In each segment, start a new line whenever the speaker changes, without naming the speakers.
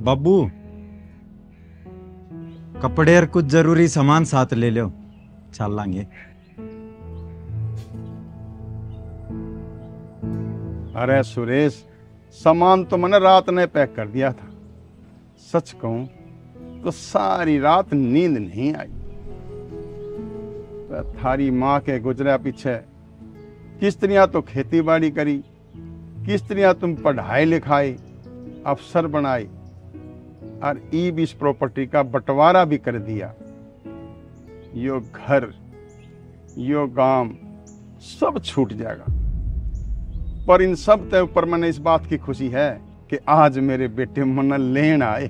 बाबू कपड़े और कुछ जरूरी सामान साथ ले लो, चल लांगे।
अरे सुरेश, सामान तो मैंने रात ने पैक कर दिया था। सच कहूं तो सारी रात नींद नहीं आई। तो थारी माँ के गुजरा पीछे किस्त्रियां तो खेती बाड़ी करी, किस्त्रियां तुम पढ़ाई लिखाई अफसर बनाई, और इस प्रॉपर्टी का बंटवारा भी कर दिया। यो घर, यो गांव सब छूट जाएगा। पर इन सब के ऊपर मैंने इस बात की खुशी है कि आज मेरे बेटे मन लेन आए।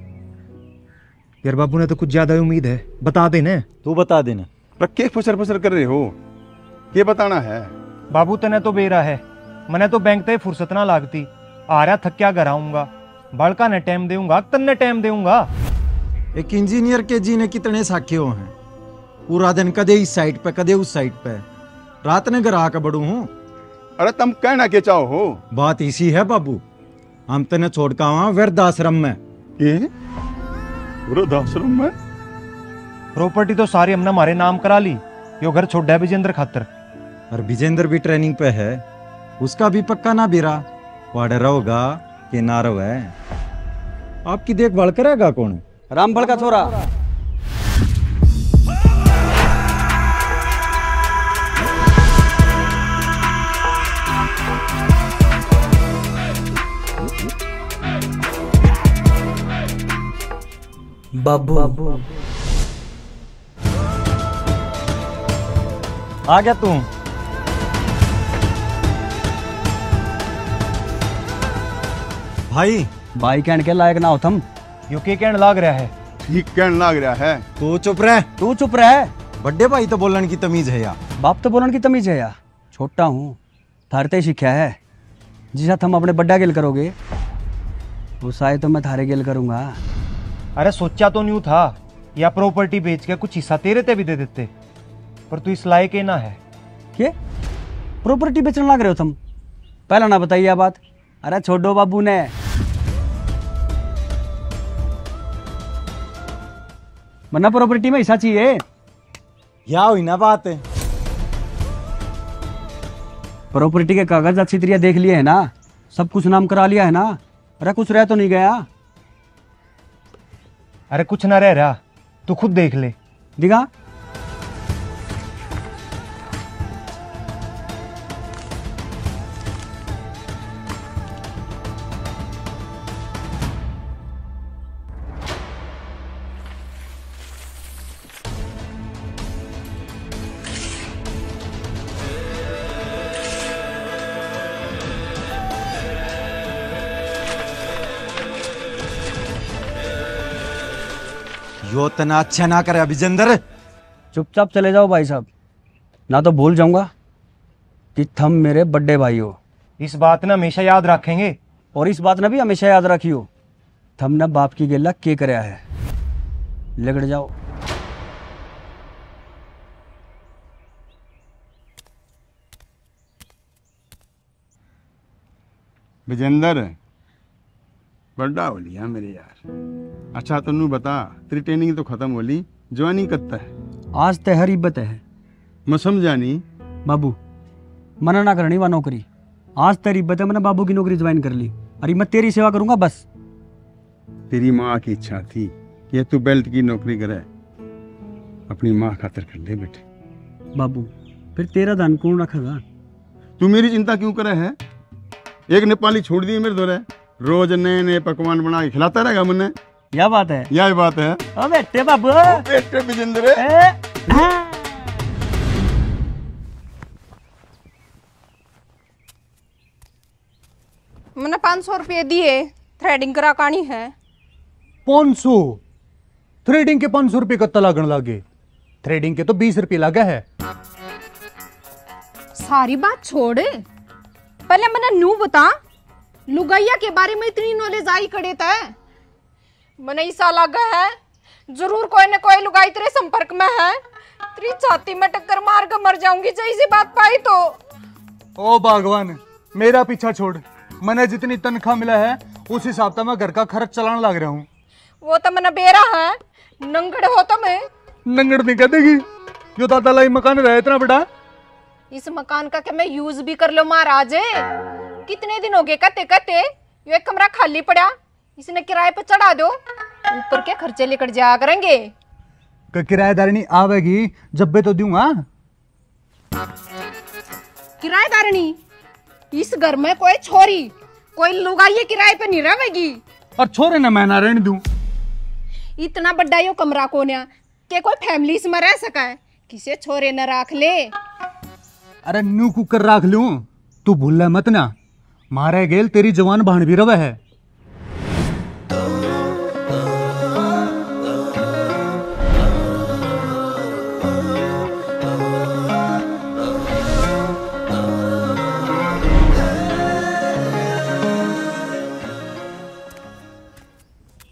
यार बाबू ने तो कुछ ज्यादा उम्मीद है, बता देना।
तू बता देना।
पर क्या फसर फसर कर रहे हो, क्या बताना है?
बाबू तने तो बेरा है, मने तो बैंक ते फुर्सत ना लागती। आ रहा थक्या घर आऊंगा, बड़का ने टाइम देऊंगा, तन्ने टाइम देऊंगा।
एक इंजीनियर के जीने कितने साख्य हैं। पूरा दिन कदे इस साइड पे कदे उस साइड पे, रात ने घर आकर बड़ू हूँ।
अरे तुम कहना क्या चाहो हो?
बात इसी है बाबू, हम तने छोड़ का वहां वृद्धाश्रम में।
वृद्धाश्रम में?
प्रॉपर्टी तो सारी हमने हमारे नाम करा ली। यो घर छोड़ा है विजेंद्र खातर।
और विजेंद्र भी ट्रेनिंग पे है, उसका भी पक्का ना बिरा वाड़े रहोगा कि ना रहे। आपकी देखभाल करेगा कौन?
रामफल का छोरा।
बाबू
आ गया तू? भाई
भाई कहने के लायक ना हो तुम।
यो के कहने लाग रहा है?
ठीक कहने लग रहा है।
तू चुप रह।
तू चुप रह।
बड्डे भाई तो बोलन की तमीज है या?
बाप तो बोलन की तमीज है या। छोटा हूँ, थारते ही सीखा है। जिसा तुम अपने बड्डा गेल करोगे वो शायद तो मैं थारे गेल करूंगा।
अरे सोचा तो न्यू था, या प्रॉपर्टी बेच के कुछ हिस्सा तेरे ते भी दे देते, पर तू इस लायक ही ना है।
क्या प्रॉपर्टी बेचने लग रहे हो तुम? पहला ना बताइए बात। अरे छोड़ो बाबू ने। वरना प्रॉपर्टी में हिस्सा चाहिए।
या हुई ना बात है।
प्रॉपर्टी के कागज अच्छी तरह देख लिए है ना? सब कुछ नाम करा लिया है ना? अरे कुछ रह तो नहीं गया?
अरे कुछ ना रह रहा, तू खुद देख ले।
दिखा।
यो तना अच्छा ना करे विजेंद्र।
चुपचाप चले जाओ भाई साहब, ना तो भूल जाऊंगा कि तुम मेरे बड़े भाई हो।
इस बात ने हमेशा याद रखेंगे।
और इस बात ने भी हमेशा याद रखियो, तुमने बाप की गेला के कराया है। लगड़ जाओ।
विजेंद्र बड़ा हो लिया मेरे यार। अच्छा तन्नू बता, तेरी ट्रेनिंग तो खत्म हो ली, ज्वाइनिंग कत्ता है?
आज ते हर इब्बत है।
मैं समझा नहीं।
बाबू मना ना करनी वा नौकरी। आज तेरी इब्बत है, मैंने बाबू की नौकरी ज्वाइन कर ली। अरे मैं तेरी सेवा करूंगा बस।
तेरी माँ की इच्छा थी कि तू बेल्ट की नौकरी करे, अपनी माँ खातिर कर ले बेटे।
बाबू फिर तेरा दान कौन रखेगा?
तू मेरी चिंता क्यों करे है? एक नेपाली छोड़ दिए मेरे दौरे, रोज नए नए पकवान बना के खिलाता रहेगा मुन्ने।
क्या बात है?
यही बात है।
ओ बेटे बाबू।
बेटे विजेंद्र।
मैंने 500 रुपये दिए, थ्रेडिंग करानी है।
500? थ्रेडिंग के 500 रुपये कत्ता लागण लागे? थ्रेडिंग के तो 20 रुपये लगा है।
सारी बात छोड़, पहले मैंने नू बता, लुगाइया के बारे में इतनी नॉलेज आई कड़े था। मैंने ऐसा लगा है जरूर कोई न कोई लुगाई तेरे संपर्क में है। तेरी छाती में टक्कर मार कर मर जाऊंगी जो इसी बात पाई तो।
ओ भगवान, मेरा पीछा छोड़। मैंने जितनी तनख्वाह मिला है उस हिसाब से मैं घर का खर्च चलाने लग रहा हूँ।
वो तो मैंने बेरा है, नंगड़ हो तो मैं।
नंगड़ नहीं कह देगी, यो दादा लाई मकान रहा इतना बड़ा।
इस मकान का क्या मैं यूज भी कर लो महाराज। कितने दिन हो गए कहते कहते, यो एक कमरा खाली पड़ा, इसने किराए पे चढ़ा दो, ऊपर के खर्चे लेकर जाया करेंगे।
किराएदारनी आवेगी जब भी तो दूंगा।
किराएदारनी? इस घर में कोई छोरी, कोई लुगाई किराए पे नहीं रहेगी।
और छोरे न मैं ना रहने दूं।
इतना बड़ा यो कमरा कोन्या के कोई फैमिली इसमें रह सका है, किसे छोरे न राख ले।
अरे नू कुकर राख लूं, तू भूल मत ना, मारे गेल तेरी जवान भाण भी रवे है।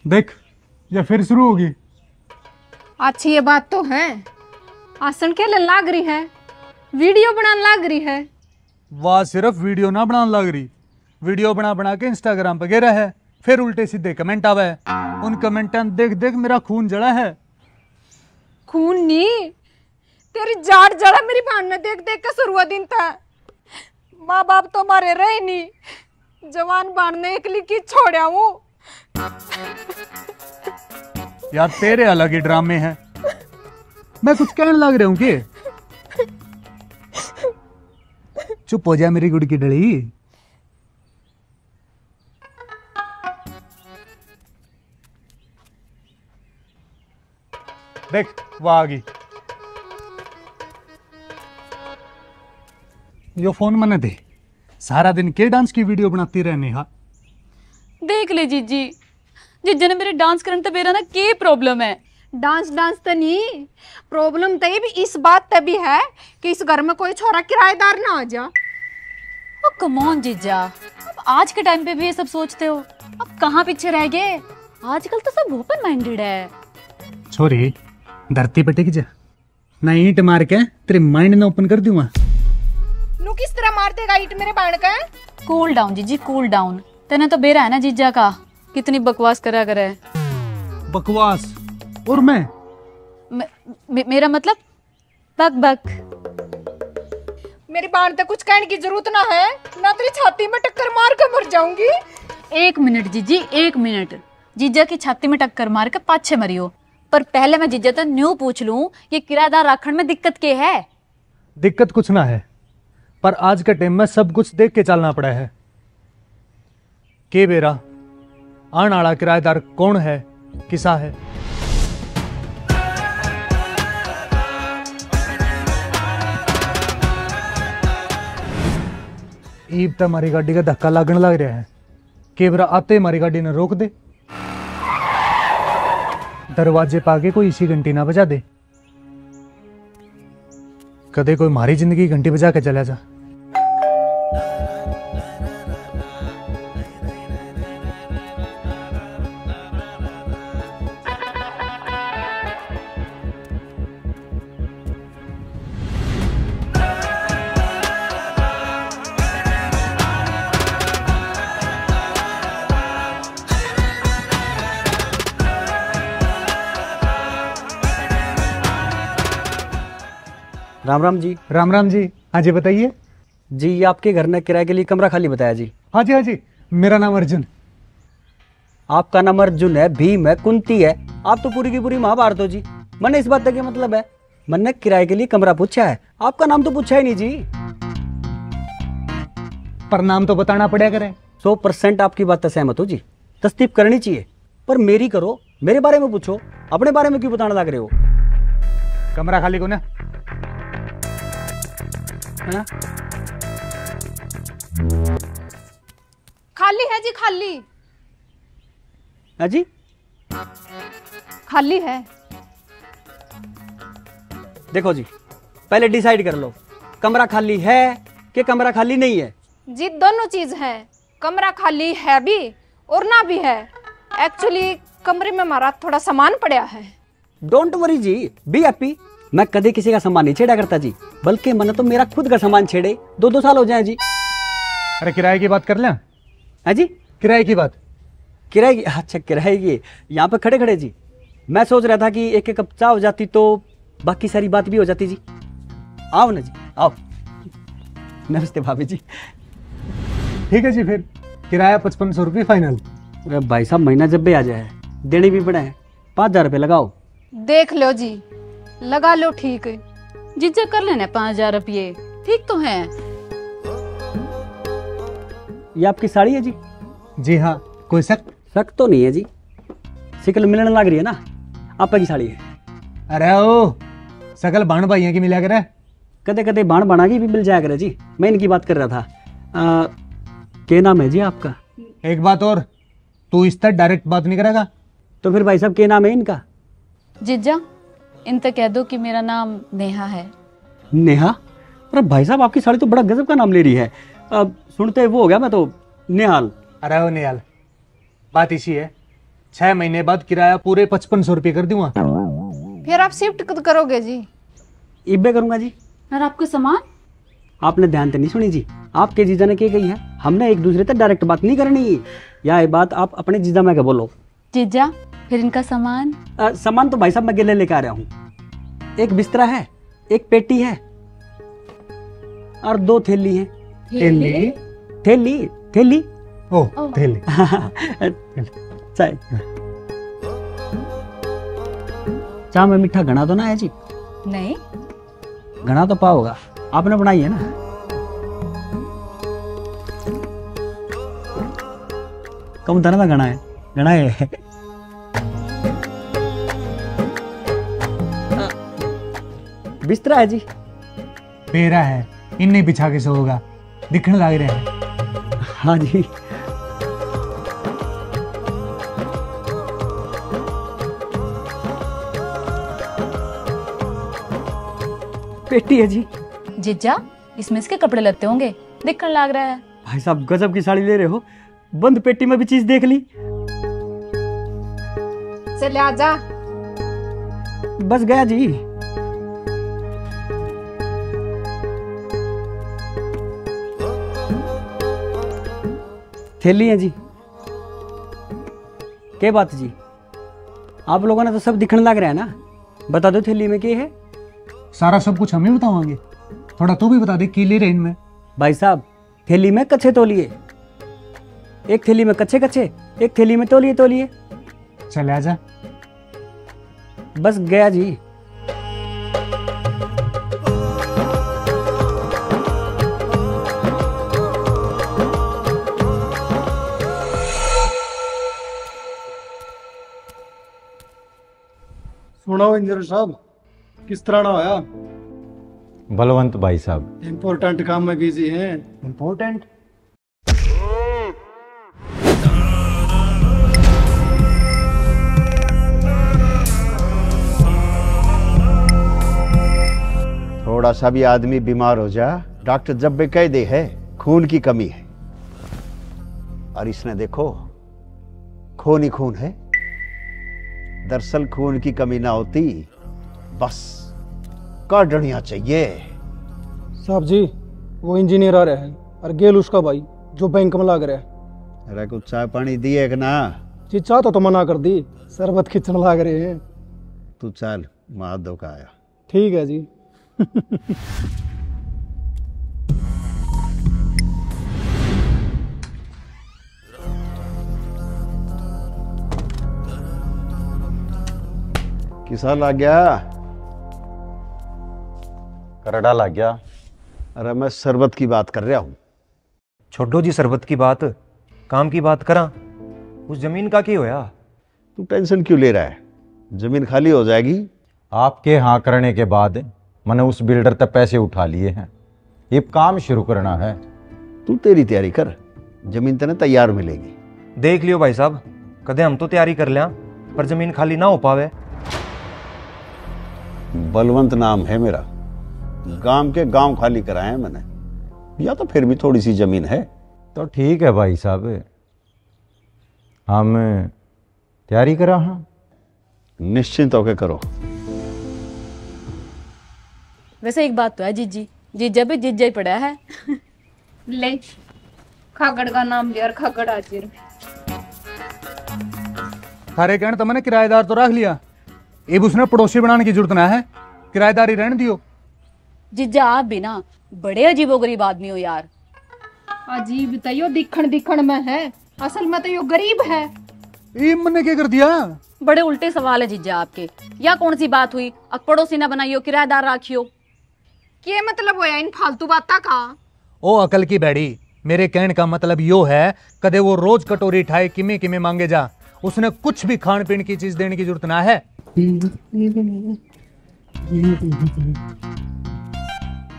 देख या फिर शुरू होगी।
अच्छी ये बात तो है, आसन खेलन लाग रही है, वीडियो बनाने लाग रही है।
वाह, सिर्फ वीडियो ना बनाने लग रही, वीडियो बना बना के इंस्टाग्राम पे गिरा है, फिर उल्टे सीधे कमेंट आवे है, उन कमेंट देख देख मेरा खून जला है।
खून नहीं, तेरी जाड़ जड़ा मेरी बहन ने देख देख के शुरू दिन था। माँ बाप तो हमारे रहे नहीं, जवान बहन ने एकली की छोड़ा हूँ।
यार तेरे अलग ही ड्रामे हैं, मैं कुछ कहने लग रहा हूँ कि चुप हो जा मेरी गुड़ की डली। देख वो आ गई। यो फोन मने दे, सारा दिन के डांस की वीडियो बनाती रहने। हा
देख ले जीजी, जीजा ने मेरे डांस करने तो मेरा ना के प्रॉब्लम है।
डांस डांस तो नहीं, प्रॉब्लम तो ये भी इस बात तभी है कि इस घर में कोई छोरा किराएदार ना आ जा।
ओ कम ऑन जीजा, अब आज के टाइम पे भी ये सब सोचते हो, अब कहाँ पीछे रह गए। आजकल तो सब ओपन माइंडेड है।
छोरी धरती पे टिक जा, ना ईंट मार के तेरे माइंड ना ओपन कर दूंगा।
नू किस तरह मार देगा ईंट मेरे बाण का?
कूल डाउन जीजी, कूल डाउन। तेने तो बेरा है ना जीजा का, कितनी बकवास करा करे।
बकवास? और मैं
मेरा मतलब बक बक।
मेरी बाण तो कुछ कहने की जरूरत ना है, ना तेरी छाती में टक्कर मार के मर जाऊंगी।
एक मिनट जीजी, एक मिनट। जीजा की छाती में टक्कर मार के पाछे मरियो, पर पहले मैं जीजा तो न्यू पूछ लूं, ये किराएदार राखण में दिक्कत के है?
दिक्कत कुछ ना है, पर आज के टाइम में सब कुछ देख के चलना पड़ा है। के बेरा आने वाला किराएदार कौन है, किसा है। ईब तो हमारी गाड़ी का धक्का लगने लग रहा है, के बेरा आते हमारी गाड़ी ने रोक दे, दरवाजे पाके कोई इसी घंटी ना बजा दे। कदे कोई हमारी जिंदगी घंटी बजा के चला जा।
राम राम जी।
राम राम जी। हाँ जी बताइए।
जी ये आपके घर ने किराए के लिए कमरा खाली बताया जी।
हाँ जी हाँ जी, मेरा नाम अर्जुन।
आपका नाम अर्जुन है, भीम है, कुंती है, आप तो पूरी की पूरी महाभारत हो जी। मैंने इस बात का क्या मतलब है, मैंने किराए के लिए कमरा पूछा है, आपका नाम तो पूछा ही नहीं जी।
पर नाम तो बताना पड़ेगा करे।
100% आपकी बात से सहमत हो जी, तस्दीक करनी चाहिए, पर मेरी करो, मेरे बारे में पूछो, अपने बारे में क्यों बताने लग रहे हो।
कमरा खाली को ना
है ना?
खाली है जी, खाली
है जी,
खाली है।
देखो जी, पहले डिसाइड कर लो, कमरा खाली है कि कमरा खाली नहीं है।
जी दोनों चीज है, कमरा खाली है भी और ना भी है। एक्चुअली कमरे में हमारा थोड़ा सामान पड़ा है।
डोंट वरी जी, बी हैप्पी। मैं कभी किसी का सामान नहीं छेड़ा करता जी, बल्कि मैंने तो मेरा खुद का सामान छेड़े 2-2 साल हो जाए जी।
अरे किराए की बात कर लें।
है जी,
किराए की बात
किराए की? अच्छा किराए की। यहाँ पे खड़े खड़े जी मैं सोच रहा था कि एक एक कप चाय हो जाती तो बाकी सारी बात भी हो जाती जी। आओ ना जी आओ। नमस्ते भाभी जी।
ठीक है जी, फिर किराया 5500 रुपये फाइनल।
अरे भाई साहब महीना जब भी आ जाए देने भी पड़े हैं, 5000 रुपये लगाओ।
देख लो जी, लगा लो ठीक है।
जीजा कर लेना 5000 रुपये, ठीक तो है।
ये आपकी साड़ी है जी?
जी हाँ, कोई शक?
शक तो नहीं है जी, शिकल मिलने लग रही है ना। आपकी साड़ी है?
अरे ओ सकल बाण भाइयों की मिला करे।
कदे कदे बाण बना के भी मिल जाया करे जी। मैं इनकी बात कर रहा था। क्या नाम है जी आपका?
एक बात और, तू इस तक डायरेक्ट बात नहीं करेगा?
तो फिर भाई साहब क्या नाम है इनका?
जीजा इनसे कह दो कि मेरा नाम नेहा है।
नेहा? अरे भाई साहब आपकी साड़ी तो बड़ा गजब का नाम ले रही है। अब सुनते वो हो गया मैं तो नेहाल।
अरे ओ निहाल, बात इसी है, 6 महीने बाद किराया पूरे 5500 रुपये कर दूंगा।
फिर आप शिफ्ट कब करोगे जी?
इब्बे करूंगा जी।
और आपका सामान?
आपने ध्यान से नहीं सुनी जी, आपके जीजा ने क्या कही है, हमने एक दूसरे तक डायरेक्ट बात नहीं करनी। या ये बात आप अपने जीजा में क्या बोलो।
जीजा फिर इनका सामान?
सामान तो भाई साहब मैं अकेले लेकर आ रहा हूँ। एक बिस्तरा है, एक पेटी है और 2 थैली है।
थैली?
थैली थैली
ओ थैली।
चाय चाय में मीठा घना तो ना है जी?
नहीं।
घना तो पा होगा, आपने बनाई है ना। कम तरह का घना है, घना है। बिस्तरा है जी?
बेरा है, इन्हें बिछा के सोगा, दिखने लग रहे हैं।
हाँ जी। पेटी है जी?
जीजा इसमें इसके कपड़े लगते होंगे, दिखने लग रहा है।
भाई साहब गजब की साड़ी ले रहे हो, बंद पेटी में भी चीज देख ली।
चले आजा।
बस गया जी। थैली है जी? क्या बात जी, आप लोगों ने तो सब दिखने लग रहा है ना, बता दो थैली में क्या है।
सारा सब कुछ हम ही बतावांगे, थोड़ा तू भी बता दे की ले रहे इनमें।
भाई साहब थैली में कच्चे तौलिए, एक थैली में कच्चे कच्चे, एक थैली में तौलिए तौलिए।
चले आजा।
बस गया जी।
सुनाओ इंजीनियर साहब, किस तरह ना होया?
बलवंत भाई साहब
इम्पोर्टेंट काम में बिजी हैं।
इम्पोर्टेंट?
थोड़ा सा भी आदमी बीमार हो जा, डॉक्टर जब भी कह दे है खून की कमी है, और इसने देखो खून ही खून है। दरअसल खून की कमी ना होती, बस काढ़निया चाहिए।
साहब जी वो इंजीनियर आ रहे हैं और गेल उसका भाई जो बैंक में लाग रहा है।
अरे कुछ चाय पानी दिए कि ना?
जी चाहता तो मना कर दी, शरबत खींचने लाग रहे हैं।
तू चल मार दो का आया।
ठीक है जी।
किसा लग गया?
करड़ा लग गया।
अरे मैं शरबत की बात कर रहा हूँ।
छोड़ो जी शरबत की बात, काम की बात करा। उस जमीन का क्या होया?
तू टेंशन क्यों ले रहा है? जमीन खाली हो जाएगी।
आपके हाँ करने के बाद मैंने उस बिल्डर तक पैसे उठा लिए हैं, ये काम शुरू करना है।
तू तेरी तैयारी कर, जमीन तेने तैयार मिलेगी।
देख लियो भाई साहब, कदे हम तो तैयारी कर लिया पर जमीन खाली ना हो पावे।
बलवंत नाम है मेरा, गांव के गांव खाली कराए हैं मैंने, या तो फिर भी थोड़ी सी जमीन है।
तो ठीक है भाई साहब, हम तैयारी करा। हाँ
निश्चिंत होकर करो।
वैसे एक बात तो है जीजी, जीजा भी जीजा ही पड़ा है।
ले खागड़ का नाम लिया और खागड़ हाजिर।
थारे कहने तो मैंने किराएदार तो रख लिया, अब उसने पड़ोसी बनाने की जरूरत ना है, किराएदारी रहने दियो।
जीजा आप भी ना बड़े अजीबोगरीब आदमी हो यार।
अजीब तो यो दिखण दिखण में है, असल में तो यो गरीब है।
ये मैंने क्या कर दिया?
बड़े उल्टे सवाल है जीजा आपके। या कौन सी बात हुई, अब पड़ोसी ना बनाइयो किराएदार राखियो।
क्या मतलब होया इन फालतू बाता का?
ओ अकल की बैड़ी, मेरे कहने का मतलब यो है, कदे वो रोज कटोरी ठाए किमे किमे मांगे जा, उसने कुछ भी खान पीने की चीज देने की जरूरत ना है।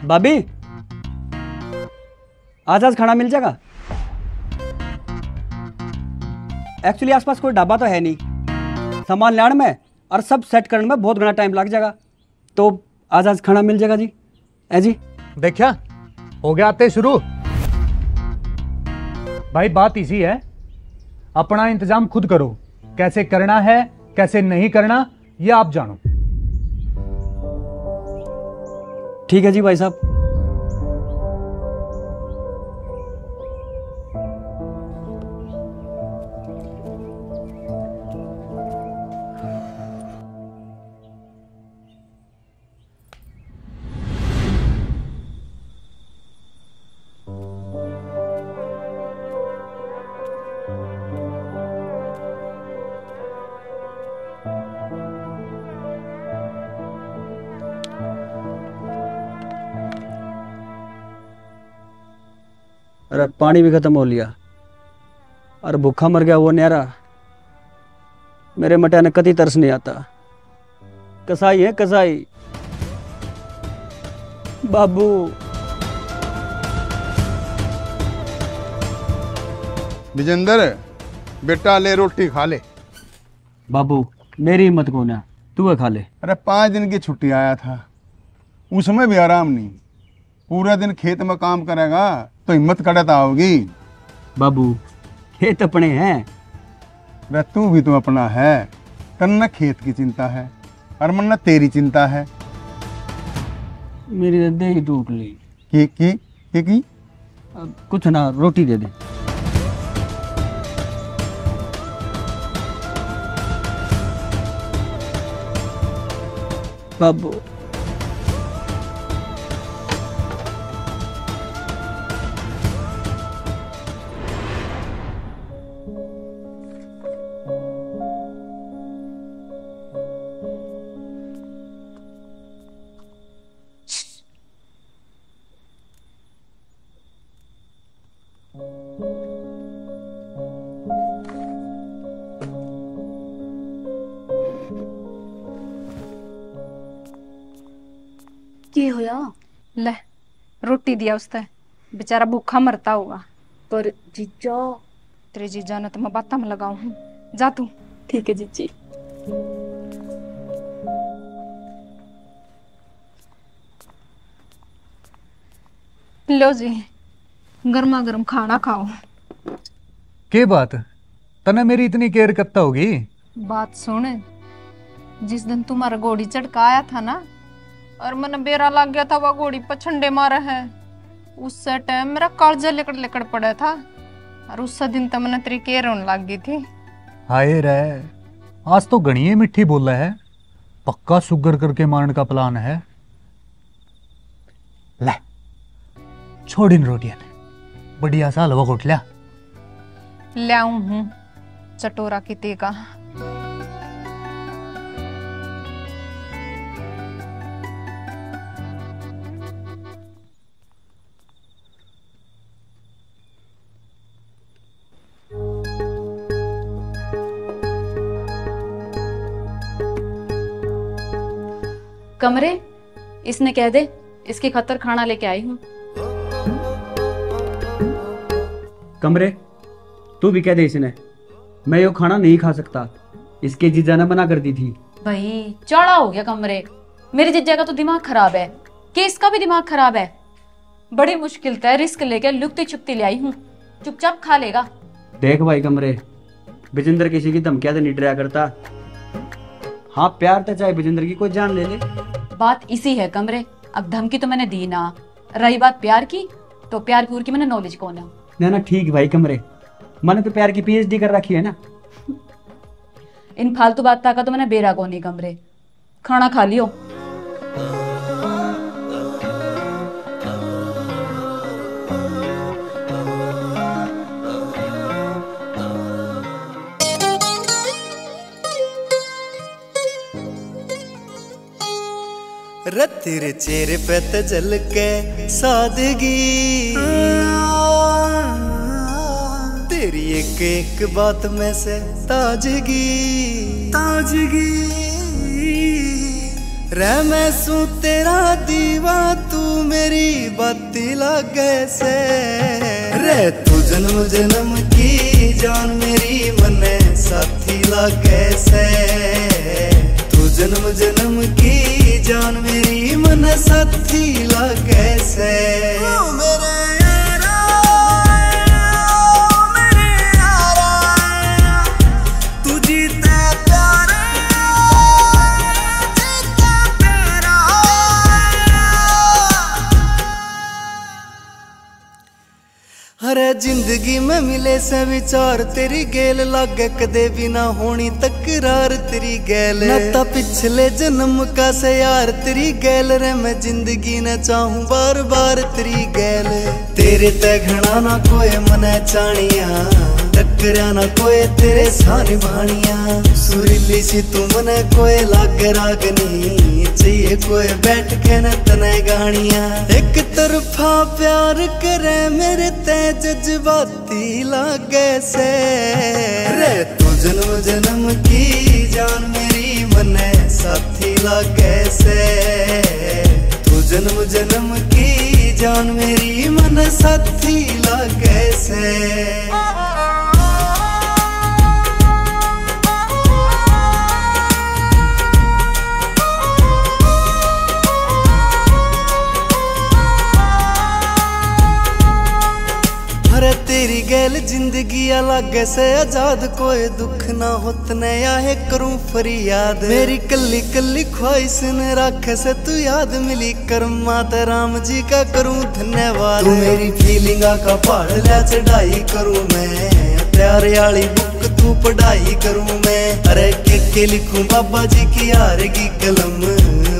भाभी आज खाना मिल जाएगा? एक्चुअली आसपास कोई ढाबा तो है नहीं, सामान लाने में और सब सेट करने में बहुत घना टाइम लग जाएगा, तो आज खाना मिल जाएगा जी? है जी?
देखा, हो गया आते शुरू। भाई बात इसी है, अपना इंतजाम खुद करो, कैसे करना है कैसे नहीं करना ये आप जानो।
ठीक है जी भाई साहब। अरे पानी भी खत्म हो लिया और भूखा मर गया वो न्यारा। मेरे मटिया ने कति तरस नहीं आता। कसाई है कसाई। बाबू
विजेंद्र बेटा ले रोटी खा ले।
बाबू मेरी हिम्मत को ना, तू खा ले।
अरे 5 दिन की छुट्टी आया था, उसमें भी आराम नहीं, पूरा दिन खेत में काम करेगा तो हिम्मत कड़ता होगी।
बाबू खेत अपने हैं।
वह तू भी तो अपना है, तन्ना खेत की चिंता है और मन्ना तेरी चिंता है।
मेरी दे ही टूट ली।
की
कुछ ना, रोटी दे दे। बाबू
की होया?
ले रोटी दिया उसने, बेचारा भूखा मरता होगा।
पर जीजा,
तेरे जीजा ने तो मैं बात में लगाऊ हूँ, जा तू।
ठीक है जीजी।
लो जी गर्मा गर्म खाना खाओ।
के बात तने मेरी इतनी केयर करता होगी?
बात सुन, जिस दिन तुम्हारा घोड़ी चढ़काया था ना और मन बेरा लग गया था, वह घोड़ी पर छंडे मारा है, उस टाइम मेरा कालजा लेकर लेकर पड़ा था और उस दिन तो मैंने तेरी केयर होने लग गई थी।
हाय रे, आज तो गणिये मिठी बोला है, पक्का शुगर करके मारने का प्लान है। ले छोड़ इन रोटियां ने, बढ़िया सा हलवा घोट लिया।
लाऊं हूँ चटोरा किते का।
कमरे, इसने कह दे इसकी खतर खाना लेके आई हूँ।
कमरे तू भी कह दे इसने, मैं यो खाना नहीं खा सकता, इसके जीजा ने मना कर दी थी।
भाई चौड़ा हो गया कमरे, मेरे जीजा का तो दिमाग खराब है कि इसका भी दिमाग खराब है। बड़ी मुश्किल से रिस्क लेकर लुकती छुपती ले आई हूँ, चुपचाप खा लेगा।
देख भाई कमरे, विजेंद्र किसी की धमकियां तो नहीं डरा करता। हाँ प्यार तो चाहे विजेंद्र की कोई जान ले ले।
बात इसी है कमरे, अब धमकी तो मैंने दी ना, रही बात प्यार की, तो प्यार पूर की मैंने नॉलेज कौन है।
ना ठीक भाई कमरे, मैंने तो प्यार की पीएचडी कर रखी है ना।
इन फालतू बात का तो मैंने बेरा को नहीं कमरे। खाना खा लियो।
रे तेरे चेहरे पे तो झलके सादगी, तेरी एक एक बात में से ताजगी ताजगी। रे मैं सू तेरा दीवा, तू मेरी बाती लागे से। रे तू जन्म जन्म की जान मेरी मने साथी लागे से। तू जन्म जन्म की जान मेरी मन साथी लागे से। मेरे तू जीता प्यारा, जीता प्यारा। हरे जिंदगी में मिले से विचार, तेरी गेल लागे कदे भी ना होनी तकरार। तेरी गैल नाता पिछले जन्म का से यार, तेरी गैल रे मैं जिंदगी न चाहूं बार बार। तेरी गैल तेरे ते घना ना कोई मने चाणिया, टकरिया ना कोई तेरे सारी भाणिया। सुरीली सी तू मने कोई लागे रागनी, चाहिए कोई बैठ के न तने गानिया। एक तरफा प्यार करे मेरे ते जज्बाती लागे से। रे तू जन्म जन्म की जान मेरी मने साथी लागे से। तू जन्म जन्म की जान मेरी मन साथी लागे से। अरे तेरी गैल जिंदगी अलग से आजाद, कोई दुख ना होतने आहे करूं फरियाद। मेरी कल्ली कल्ली ख्वाहिश ने राखे से तू याद मिली कर, माता राम जी का करूं धन्यवाद। तू मेरी फीलिंगा का पहाड़ ले चढ़ाई करूं मैं, प्यारे वाली बुक तू पढ़ाई करूं मैं। अरे के लिखूं बाबा जी की यार की कलम,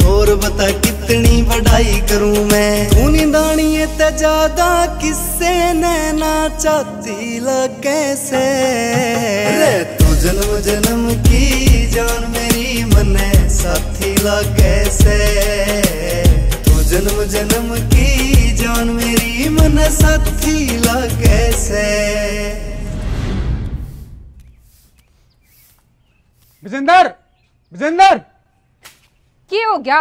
और बता कितनी बढ़ाई करूं मैं। तू निदानी ते ज्यादा किससे नैना चाहती लगे से। रे तू जन्म जन्म की जान मेरी मने साथी लगे से। तू जन्म जन्म की जान मेरी मन साथी लगे से।
विजेंदर, विजेंदर,
क्या हो गया?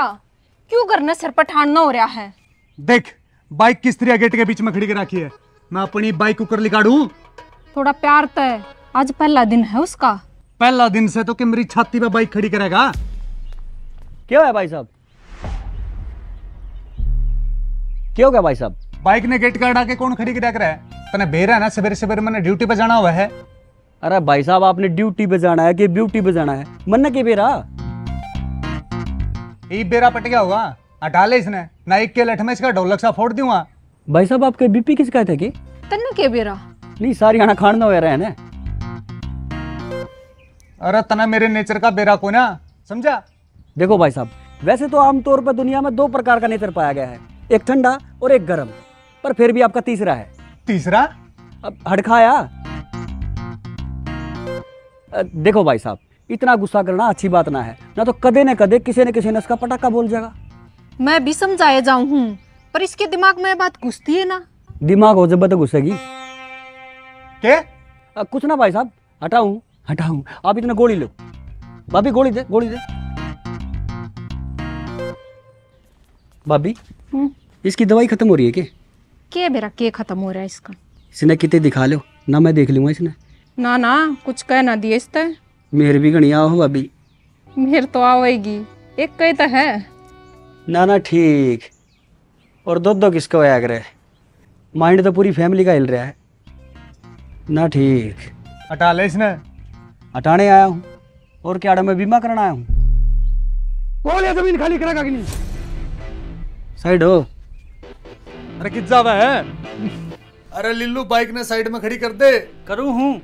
क्यों करना सर पर ठानना हो रहा है?
देख बाइक किस तरह गेट के बीच में खड़ी कर रखी है। मैं अपनी बाइक ऊपर लिकाड़ू?
थोड़ा प्यार तो है, आज पहला दिन है उसका।
पहला दिन से तो कि मेरी छाती पे बाइक खड़ी करेगा।
क्या है भाई साहब? क्या हो गया भाई साहब?
बाइक ने गेट का के कौन खड़ी कर रहा है? तने बेरा है ना, सवेरे सवेरे मैंने ड्यूटी पे जाना हुआ है।
अरे भाई साहब आपने ड्यूटी पे जाना है कि ब्यूटी पे जाना है? मन के बेरा
ये बेरा पट गया होगा, हटा ले इसने ना। एक के लठ में इसका ढोलक सा फोड़ दूंगा।
भाई साहब आपके बीपी किस का थे कि?
तन्ने के बेरा
नहीं सारी खाना खाना हो रहा है ना।
अरे तना मेरे नेचर का बेरा को ना समझा।
देखो भाई साहब, वैसे तो आमतौर पर दुनिया में दो प्रकार का नेचर पाया गया है, एक ठंडा और एक गर्म, पर फिर भी आपका तीसरा है।
तीसरा?
अब हड़खाया। देखो भाई साहब, इतना गुस्सा करना अच्छी बात ना है, ना तो कदे न कदे किसी न किसी ने इसका पटाखा बोल जाएगा।
मैं भी समझाए जाऊं हूं, पर इसके दिमाग में बात घुसती है ना।
दिमाग हो जब तो घुसेगी।
क्या?
कुछ ना भाई साहब, हटाऊं हटाऊं। आप इतना गोली लो। भाभी गोली दे, गोली दे। भाभी इसकी दवाई खत्म हो रही है
क्या बेरा के खत्म हो रहा है इसका?
इसने कितने दिखा लो ना, मैं देख लूंगा इसने।
ना ना कुछ कह ना दिए इस तय।
मेरे भी गणिया हो भाभी।
मेरे तो आवेगी, एक कही तो है
ना। ना ठीक। और दो किसको आया करे? माइंड तो पूरी फैमिली का हिल रहा है ना। ठीक,
हटा ले इसने।
हटाने आया हूँ और क्या मैं बीमा कराना आया हूँ।
बोलिए जमीन खाली करेगा कि नहीं?
साइड हो।
अरे किस जावा है? अरे लिल्लू बाइक ने साइड में खड़ी कर दे।
करूँ हूँ।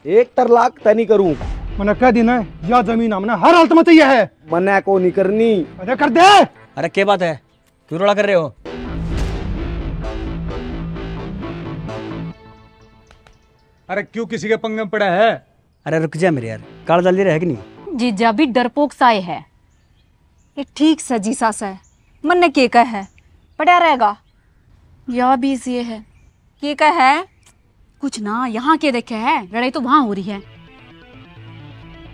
1 तरलाक तय नहीं करूं।
मैंने कह दी ना, या जमीन हमने हर हालत में चाहिए है।
मना को नहीं करनी।
अरे कर दे।
अरे क्या बात है, क्यों रोड़ा कर रहे हो?
अरे क्यों किसी के पंगे में पड़ा है?
अरे रुक जा मेरे यार, काल जल्दी रहे कि नहीं?
जीजा भी डरपोक साए है।
ये ठीक सजी सास है, मन ने के कह है पड़ा रहेगा।
या भी ये है
के कह है
कुछ ना, यहाँ के देखे है, लड़ाई तो वहां हो रही है।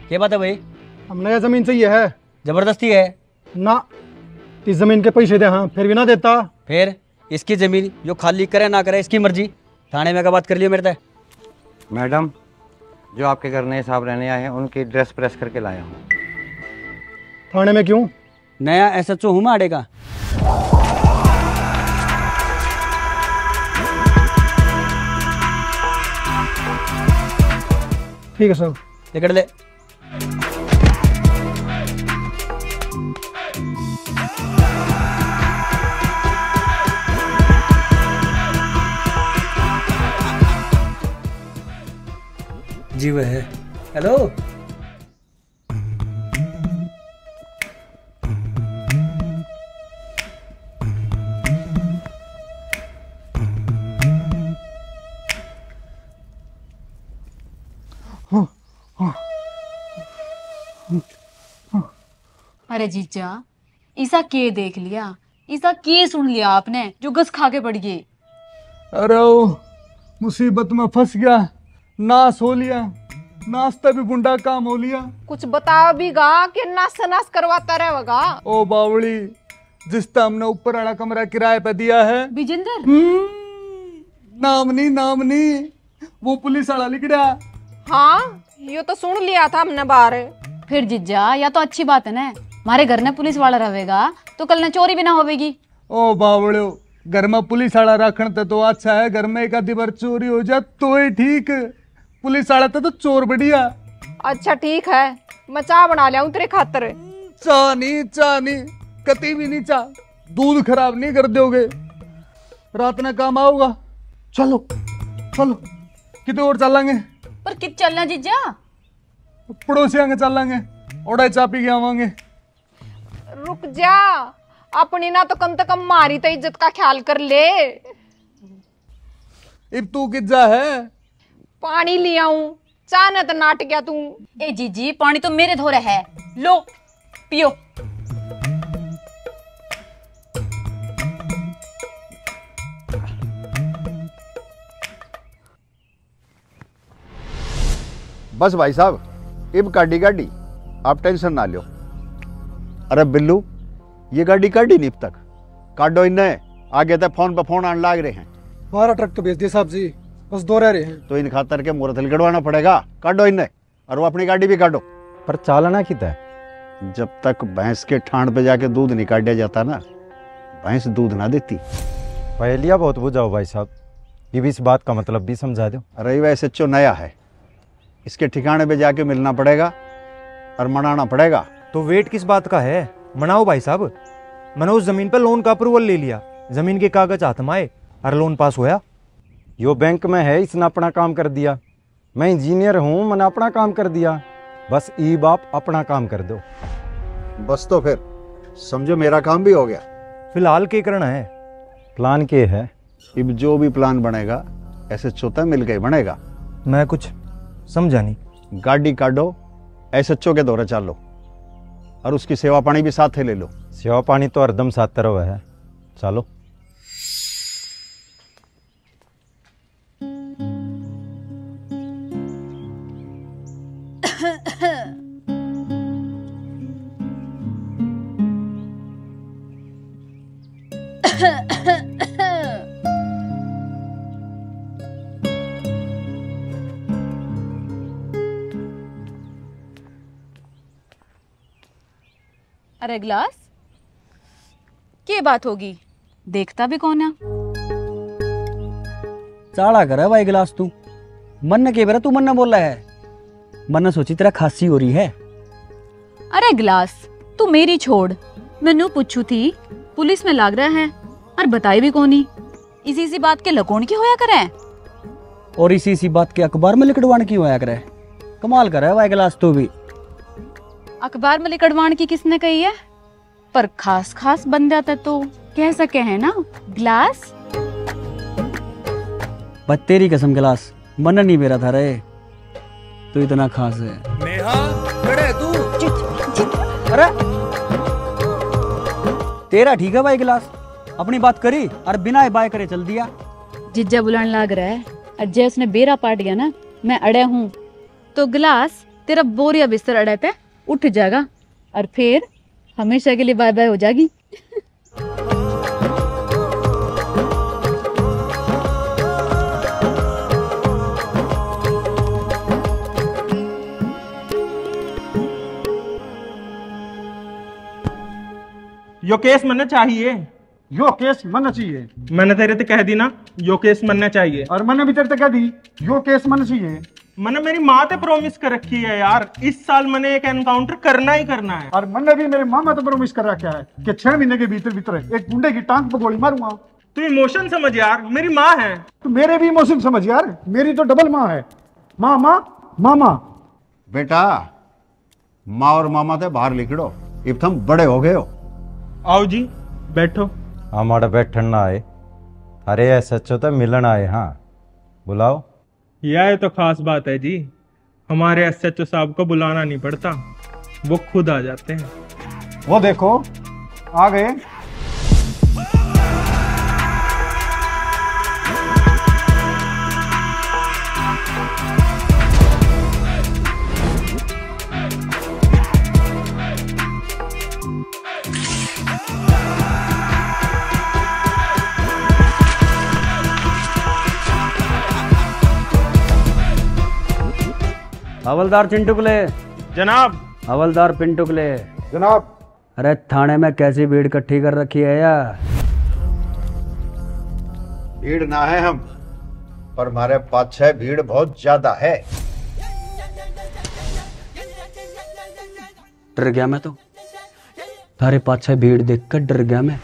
क्या बात है भाई?
हमने ये जमीन चाहिए है।
जबरदस्ती है
ना, इस जमीन के पैसे दे, हाँ फिर भी ना देता।
फिर इसकी जमीन जो खाली करे ना करे इसकी मर्जी। थाने में का बात कर लियो मेरे से।
मैडम, जो आपके घर नए साहब रहने आए हैं उनकी ड्रेस प्रेस करके लाया हूँ।
थाने में क्यों?
नया SHO हूँ माड़े का।
ठीक है सर।
टिकट ले। जी वह है। हेलो,
अरे जीजा, ईसा के देख लिया, ईसा के सुन लिया आपने जो गस खा के पड़ गई।
अरे ओ, मुसीबत में फंस गया, नाश हो लिया, नाश्ता भी गुंडा काम हो लिया।
कुछ बताओ भी गा कि नाश नाश करवाता रहेगा।
ओ बावड़ी, जिसता हमने ऊपर वाला कमरा किराए पे दिया है,
विजेंद्र
नामनी वो पुलिस वाला लिखड़ा।
हाँ, ये तो सुन लिया था हमने बाहर।
फिर जीजा, या तो अच्छी बात है ना, हमारे घर में पुलिस वाला रहेगा तो कल न चोरी भी ना होगी।
ओ बावड़ो, घर में पुलिस वाला रखने तो अच्छा है, घर में एक आधी बार चोरी हो जाए तो ही ठीक। पुलिस वाला तो चोर बढ़िया।
अच्छा ठीक है, मैं चाय बना लिया तेरे खातर।
चाह नहीं कती भी नहीं चाह, दूध खराब नहीं कर दोगे, रात में काम आओगा। चलो कितने और चलेंगे?
पर कित चलना जीजा?
पड़ोसियों के चलेंगे, ओड़ा चाय पी के आवांगे।
रुक जा, अपनी ना तो कम से कम मारी तो इज्जत का ख्याल कर ले।
इब तू किज्जा है?
पानी ले आऊं, चाह न तो नाट गया तू।
ए जीजी, पानी तो मेरे धोरे है, लो पियो।
बस भाई साहब, इब गाड़ी आप टेंशन ना लो। अरे बिल्लू, ये गाड़ी काटी नहीं अब तक, काटो इन्हें, आगे तक फोन पे फोन आने लाग रहे हैं।
12 ट्रक तो भेज दिए साहब जी, बस 2 रह रहे हैं।
तो इन खातर के मुहूर्त गड़वाना पड़ेगा, काटो इन्हें, और वो अपनी गाड़ी भी काटो।
पर चालना कितना है?
जब तक भैंस के ठाण पे जाके दूध नहीं काटा जाता ना, भैंस दूध ना देती।
पहलिया बहुत बुझाओ भाई साहब, ये भी इस बात का मतलब भी समझा दो।
रही वैसे SHO नया है, इसके ठिकाने पे जाके मिलना पड़ेगा और मनाना पड़ेगा।
तो वेट किस बात का है, मनाओ भाई साहब। मैंने उस जमीन पर लोन का अप्रूवल ले लिया, जमीन के कागज हाथ में आए और लोन पास होया।
यो बैंक में है, इसने अपना काम कर दिया। मैं इंजीनियर हूँ, मैंने अपना काम कर दिया। बस ई बाप अपना काम कर दो।
बस तो फिर समझो मेरा काम भी हो गया।
फिलहाल क्या करना है?
प्लान के है?
अब जो भी प्लान बनेगा SHO तक मिल के बनेगा।
मैं कुछ समझा नहीं।
गाड़ी काटो, SHO के दौरे चलो, और उसकी सेवा पानी भी साथ ले लो।
सेवा पानी तो हरदम साथ तरह है, चलो।
अरे ग्लास, क्या बात होगी? देखता भी कौन है?
चाड़ा कर है भाई गिलास तू। मन ने के बेरा तू मन ने बोल रहा है, मन ने सोची तेरा खांसी हो रही है।
अरे ग्लास, तू मेरी छोड़, मैनू पूछू थी पुलिस में लाग रहा है और बताई भी कोनी। इसी बात के लकोण के होया करे।
और इसी बात के अखबार में लिखवान क्यों आया करे? कमाल कर रहा है भाई गिलास तो भी।
अखबार में लिखड़वाण की किसने कही है? पर खास खास बन जाता तो कह सके है ना गिलास।
बस तेरी कसम गिलास, मन नहीं मेरा था रे, तू इतना खास है।
नेहा खड़े तू।
अरे तेरा ठीक है भाई गिलास, अपनी बात करी और बिना बाय करे चल दिया।
जिज्जा बुलाने लग रहा है, अजय उसने बेरा पाट गया ना, मैं अड़े हूँ तो गिलास तेरा बोरिया बिस्तर अड़े पे उठ जाएगा और फिर हमेशा के लिए बाय बाय हो जाएगी।
यो केस मनना चाहिए,
यो केस मन चाहिए।
मैंने तेरे ते कह दी ना यो केस मनना चाहिए।
और मैंने भी तेरे से कह दी यो केस मन चाहिए।
मैंने मेरी माँ ते प्रॉमिस कर रखी है यार, इस साल मैंने एक एनकाउंटर करना ही करना है।
और मैंने भी मेरे मामा तो प्रॉमिस कर रखा है कि 6 महीने के भीतर भीतर एक गुंडे की टांग पर गोली मारूंगा।
तू इमोशन समझ यार, मेरी माँ है।
तो मेरे भी इमोशन समझ यार, मेरी तो डबल माँ है। मामा मामा
बेटा, माँ और मामा ते बाहर निकलो, अब तुम बड़े हो गए हो।
आओ जी बैठो।
हमारे बैठन ना आए, अरे SHO तो मिलन आए। हाँ बुलाओ।
यह तो खास बात है जी, हमारे SHO साहब को बुलाना नहीं पड़ता, वो खुद आ जाते हैं।
वो देखो आ गए।
हवलदार चिंटुकले।
जनाब।
हवलदार पिंटुकले।
जनाब।
अरे थाने में कैसी भीड़ इकट्ठी कर रखी है यार?
भीड़ ना है हम, पर हमारे पास है भीड़ बहुत ज्यादा है।
डर गया मैं तो, थारे पाछे भीड़ देखकर डर गया मैं।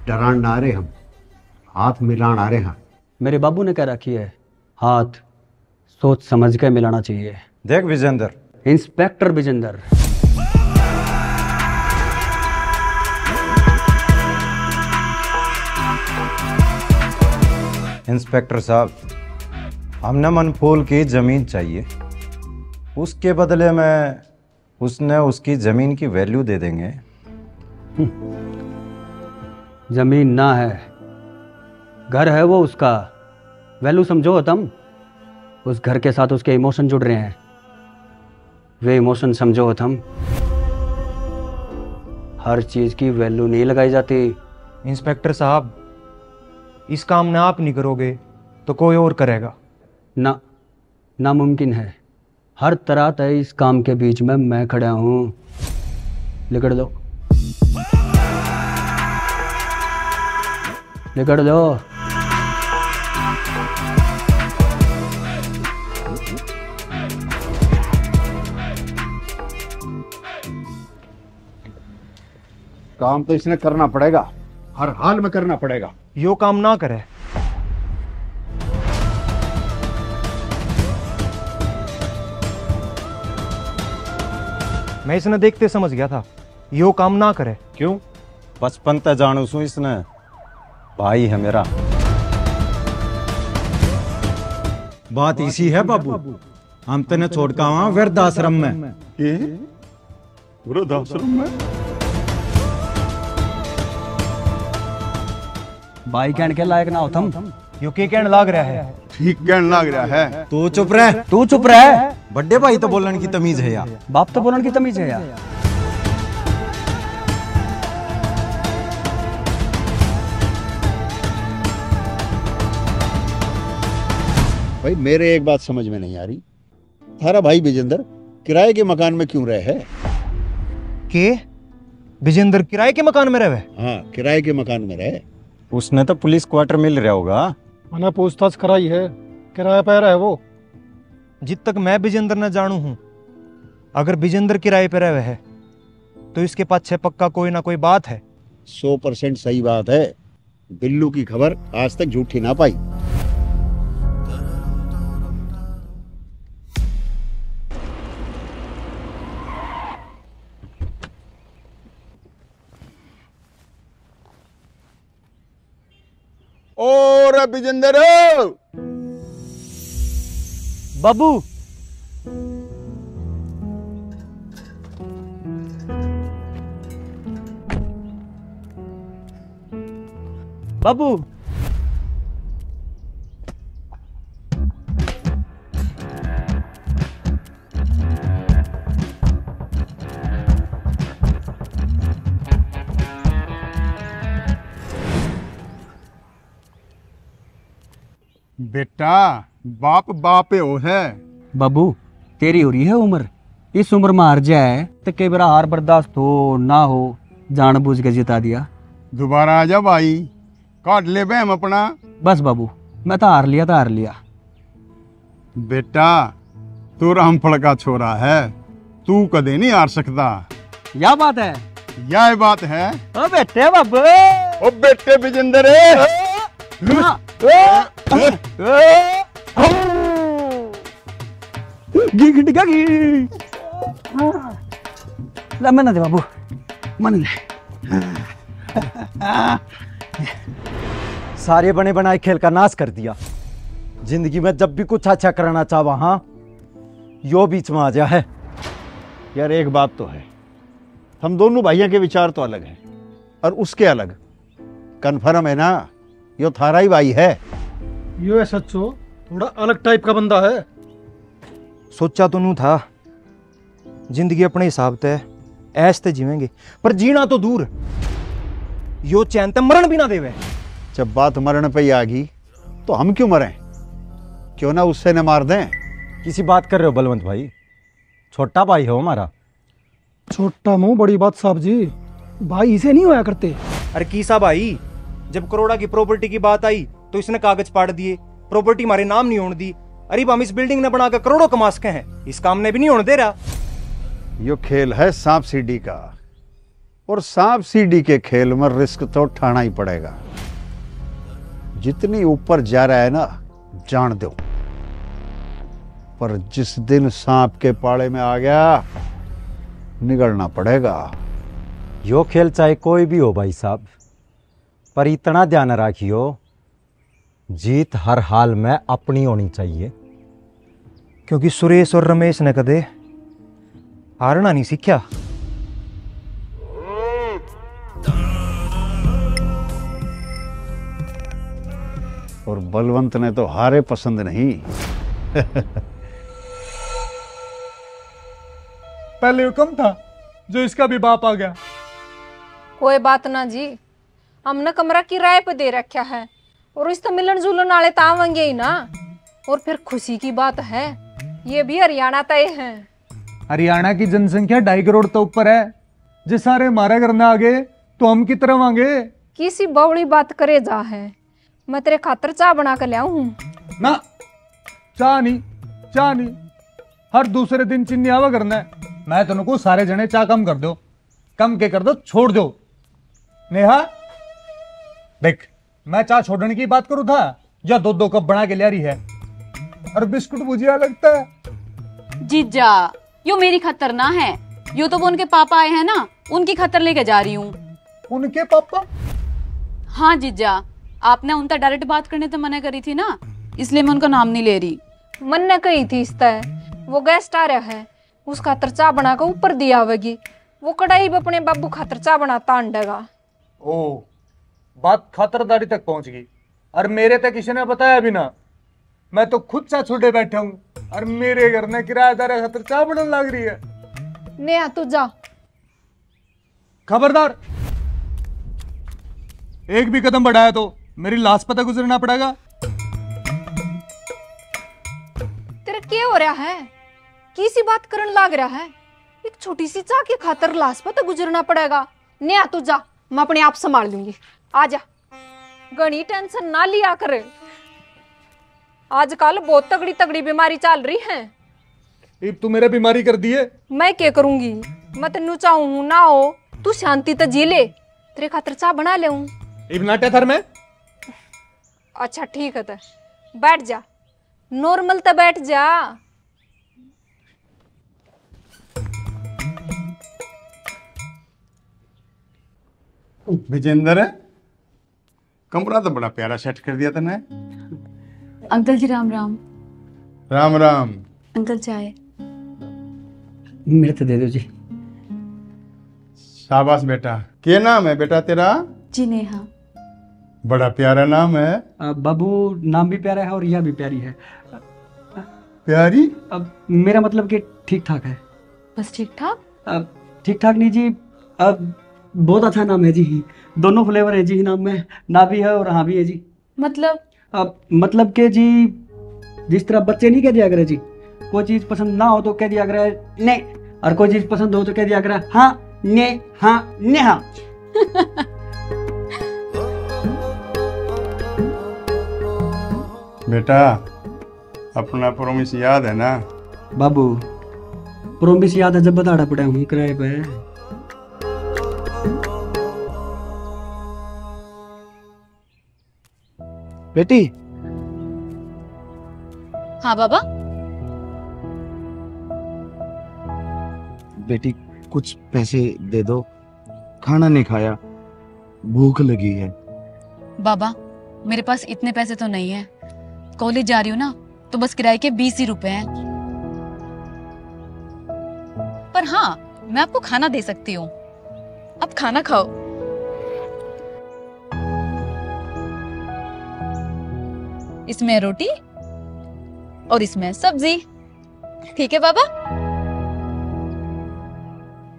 डरान ना रहे हम, हाथ मिलान आ रहे हैं।
मेरे बाबू ने कह रखी है हाथ सोच समझ के मिलाना चाहिए।
देख विजेंद्र,
इंस्पेक्टर विजेंद्र।
इंस्पेक्टर साहब, हमने मनफूल की जमीन चाहिए, उसके बदले में उसने उसकी जमीन की वैल्यू दे देंगे।
जमीन ना है, घर है वो उसका, वैल्यू समझो तुम। उस घर के साथ उसके इमोशन जुड़ रहे हैं, वे इमोशन समझो तुम। हर चीज की वैल्यू नहीं लगाई जाती।
इंस्पेक्टर साहब, इस काम ना आप नहीं करोगे तो कोई और करेगा।
ना, नामुमकिन है। हर तरह तय इस काम के बीच में मैं खड़ा हूं। लिखड़ दो, लिखड़ दो।
काम तो इसने करना पड़ेगा, हर हाल में करना पड़ेगा।
यो काम ना करे। मैं इसने देखते समझ गया था, यो काम ना करे।
क्यों? बचपन तक जानू सू इसने, भाई है मेरा। बात इसी है बाबू, हम तने छोड़ का वहां वृद्धाश्रम में।
वृद्धाश्रम में?
भाई कहने के लायक ना हो तुम।
यो के कहने लाग रहा है?
ठीक कहने लाग रहा है।
तू चुप रह।
तू चुप रह।
बड्डे भाई तो बोलन की तमीज है यार।
बाप तो बोलन की तमीज है यार।
भाई मेरे एक बात समझ में नहीं आ रही, थारा भाई विजेंद्र किराए के मकान में क्यों रहे है?
के विजेंद्र किराए के मकान में रहे?
हाँ, किराए के मकान में रहे।
उसने तो पुलिस क्वार्टर मिल रहा होगा।
मैंने पूछताछ कराई है, किराया पे रहा है वो।
जित तक मैं विजेंद्र न जानू हूं, अगर विजेंद्र किराए पे रहे है तो इसके पाछे पक्का कोई ना कोई बात है।
100% सही बात है। बिल्लू की खबर आज तक झूठी ना पाई। रे विजेंद्र।
बाबू बाबू
बेटा बाप बापे हो है।
बाबू तेरी हो रही है उम्र, इस उम्र में हार जाए तो कई बार हार बर्दाश्त हो ना हो, जानबूझ के जिता दिया।
दोबारा आ जा भाई, काट ले बे हम अपना।
बस बाबू मैं तो हार लिया, तो हार लिया।
बेटा तू रामफल का छोरा है, तू कदे नहीं हार सकता।
या बात है,
यह बात है।
ओ बेटे बाबू,
ओ बेटे विजेंद्र।
मैंने दे बाबू, मन ले।
सारे बने बनाए खेल का नाश कर दिया। जिंदगी में जब भी कुछ अच्छा करना चाहा, हाँ यो बीच में आ जा है।
यार एक बात तो है, हम दोनों भाइयों के विचार तो अलग हैं और उसके अलग। कन्फर्म है ना, यो थारा ही भाई है।
यो है सच्चो, थोड़ा अलग टाइप का बंदा है।
सोचा तो नू था जिंदगी अपने हिसाब से ऐश ते जीवेंगे, पर जीना तो दूर, यो चैन ते मरण भी ना देवे।
जब बात मरण पे ही आ गई तो हम क्यों मरें? क्यों ना उससे न मार दें।
किसी बात कर रहे हो बलवंत भाई? छोटा भाई हो हमारा।
छोटा मुंह बड़ी बात साहब जी, भाई इसे नहीं होया करते।
अरे कीसा भाई, जब करोड़ा की प्रॉपर्टी की बात आई तो इसने कागज पाड़ दिए, प्रॉपर्टी हमारे नाम नहीं होने दी। अरे हम इस बिल्डिंग ने बनाकर करोड़ों कमा सके हैं, इस काम ने भी नहीं होने दे रहा।
यो खेल है सांप सीढ़ी का, और सांप सीढ़ी के खेल में रिस्क तो उठाना ही पड़ेगा। जितनी ऊपर जा रहा है ना, जान दो, पर जिस दिन सांप के पाले में आ गया निगलना पड़ेगा।
यो खेल चाहे कोई भी हो भाई साहब, पर इतना ध्यान रखियो, जीत हर हाल में अपनी होनी चाहिए।
क्योंकि सुरेश और रमेश ने कदे हारना नहीं सीखा।
और बलवंत ने तो हारे पसंद नहीं।
पहले हुक्म था जो इसका भी बाप आ गया।
कोई बात ना जी, हमने कमरा किराए पे दे रखा है और इस तो मिलन जुलन वाले तावेंगे ही ना। और फिर खुशी की बात है, ये भी हरियाणा तय है।
हरियाणा की जनसंख्या 2.5 करोड़ तो ऊपर है। जे सारे हमारे घर ना आगे तो हम की तरफ आगे।
किसी बवड़ी बात करे जा है, मैं तेरे खातर चाय बना कर लाऊं हूं।
ना चाह नहीं, हर दूसरे दिन चीनी आवा करना है। मैं तुमको सारे जने चाह कम कर दो, कम के कर दो, छोड़ दो। नेहा देख, मैं चाह छोड़ने की बात करूं था या 2-2 कप बना के ले रही है, और बिस्कुट भुजिया लगता है।
जीजा यो मेरी खतर ना है, यो तो वो उनके पापा आए हैं ना, उनकी खतर लेके जा रही हूँ।
उनके पापा?
हाँ जीजा, आपने उनसे डायरेक्ट बात करने तो मना करी थी ना, इसलिए मैं उनका नाम नहीं ले रही।
मन ने कही थी इस तरह, वो गेस्ट आ रहा है, उस खातर चाह बना कर ऊपर दिया आवेगी। वो कढ़ाई में अपने बाबू खातर चाह बनाता अंडेगा।
ओ, बात खातरदारी तक पहुंच गई, और मेरे तक किसी ने बताया भी ना। मैं तो खुद चाह छोड़े बैठा हूँ, और मेरे घर में किराएदार खातर चाह बनने लग रही है।
नेहा तू जा।
खबरदार, एक भी कदम बढ़ाया तो मेरी लाश पता गुजरना पड़ेगा।
तेरा क्या हो रहा है? किसी बात करने लग रहा है? एक छोटी सी चाह के खातर लाश पता गुजरना पड़ेगा। नेहा तू जा, मैं अपने आप संभाल लूंगी। आजा, घनी टेंशन ना लिया करे। आजकल बहुत तगड़ी तगड़ी बीमारी चल रही है।
अब तू मेरे बीमारी कर दी है।
मैं क्या करूंगी? मैं तेनू चाहूं ना हो, तू शांति तो जी ले। तेरे खातर चाह बना ले।
अब नाटे थर में।
अच्छा ठीक है, तो बैठ जा, नॉर्मल तो बैठ जा।
विजेंद्र कमरा तो बड़ा प्यारा सेट कर दिया तने।
अंकल जी राम राम।
राम राम।
अंकल चाय
मेरे तो दे दो जी।
शाबाश बेटा। क्या नाम है बेटा तेरा?
जी नेहा।
बड़ा प्यारा नाम है।
बाबू नाम भी प्यारा है और यह भी प्यारी है।
प्यारी?
अब मेरा मतलब कि ठीक ठाक है।
बस ठीक ठाक?
ठीक ठाक नहीं जी, अब बहुत अच्छा नाम है जी। दोनों फ्लेवर है जी नाम में, ना भी है और हाँ भी है जी।
मतलब?
अब मतलब के जी जिस तरह बच्चे नहीं कह दिया करे जी, कोई चीज पसंद ना हो तो कह दिया करे ने, और कोई चीज पसंद हो तो कह दिया करे हाँ ने हाँ ने हाँ।
बेटा अपना प्रॉमिस याद है ना?
बाबू प्रॉमिस याद है जब बताड़ा पड़ा हूँ किराए पे।
बेटी।
हाँ बाबा।
बेटी कुछ पैसे दे दो, खाना नहीं खाया, भूख लगी है।
बाबा मेरे पास इतने पैसे तो नहीं है, कॉलेज जा रही हूँ ना, तो बस किराए के 20 ही रुपए हैं। पर हाँ मैं आपको खाना दे सकती हूँ, आप खाना खाओ। इसमें रोटी और इसमें सब्जी, ठीक है बाबा?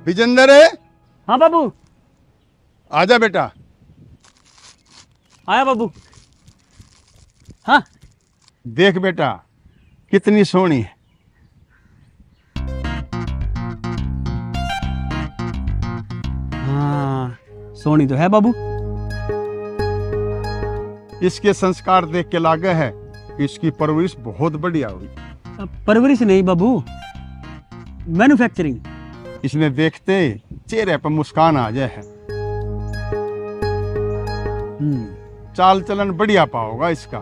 विजेंद्र है?
हाँ बाबू।
आजा बेटा।
आया बाबू। हाँ
देख बेटा कितनी सोहनी है।
हाँ सोनी तो है बाबू।
इसके संस्कार देख के लागे है कि इसकी परवरिश बहुत बढ़िया हुई।
परवरिश नहीं बाबू, मैन्युफैक्चरिंग।
इसमें देखते चेहरे पर मुस्कान आ जाए है। चाल चलन बढ़िया पाओगा इसका।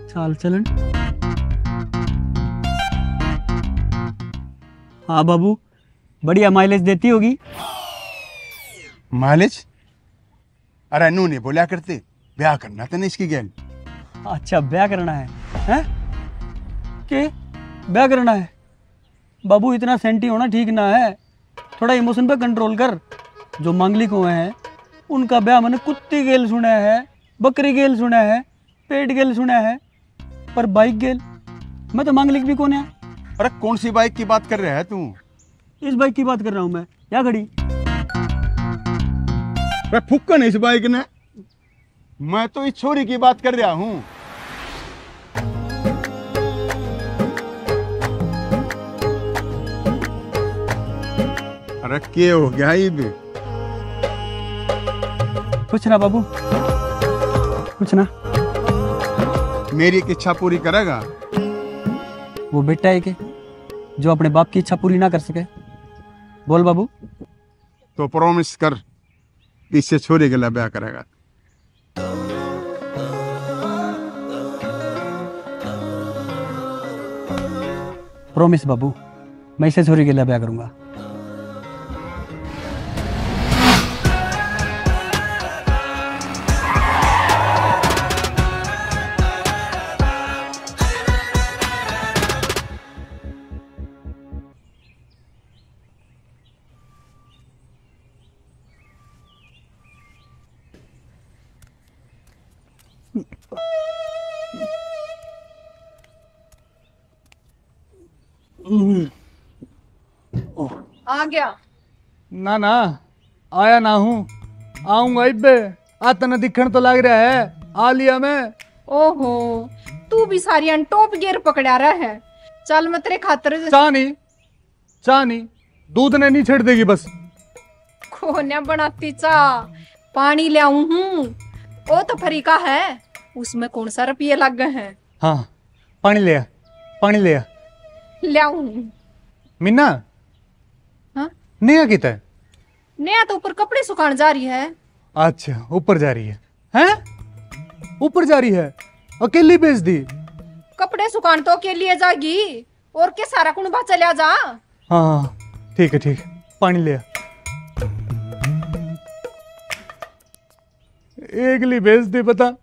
चाल चलन? हाँ बाबू बढ़िया माइलेज देती होगी।
माइलेज? अरे नू नहीं बोलिया करते, ब्याह करना था ना इसकी गैल।
अच्छा ब्याह करना है, हैं? के ब्याह करना है? बाबू इतना सेंटी होना ठीक ना है, थोड़ा इमोशन पे कंट्रोल कर। जो मांगलिक हुए हैं उनका ब्याह मैंने कुत्ती गेल सुना है, बकरी गेल सुना है, पेट गेल सुना है, पर बाइक गेल मैं तो मांगलिक भी कौन है।
अरे कौन सी बाइक की बात कर रहा है तू?
इस बाइक की बात कर रहा हूँ मैं, या घड़ी।
अरे फुक्कन इस बाइक ने, मैं तो इस छोरी की बात कर रहा हूँ। अरे क्या हो गया ये भी?
कुछ ना बाबू, कुछ ना।
मेरी एक इच्छा पूरी करेगा?
वो बेटा है के जो अपने बाप की इच्छा पूरी ना कर सके? बोल बाबू।
तो प्रॉमिस कर कि इससे छोरी के लिए ब्याह करेगा।
प्रॉमिस बाबू, मैं इसे छोरी के लिए ब्याह करूंगा।
आ गया?
ना ना आया ना हूँ, आऊंगा इब्बे। आतना दिखण तो लग रहा है, आ लिया मैं।
ओहो तू भी सारी टॉप गियर पकड़ा रहा है। चल मैं तेरे खातर
चाह नहीं दूध ने नहीं छेड़ देगी बस।
खोने बनाती चाह, पानी ले आऊं हूँ। ओ तो फरीका है, उसमें कौन सा रुपये लग गए हैं।
हाँ पानी ले आ, पानी ले आ।
ले आऊं।
मिन्ना
हाँ
नेहा कितना है?
नेहा तो ऊपर कपड़े सुखाने जा रही है।
अच्छा ऊपर जा रही है? हैं? ऊपर जा रही है? अकेली भेज दी?
कपड़े सुखाने तो अकेली जाएगी, और के सारा कुनबा चला जा।
हाँ ठीक है ठीक है, पानी ले आ। एकली भेज दे बता।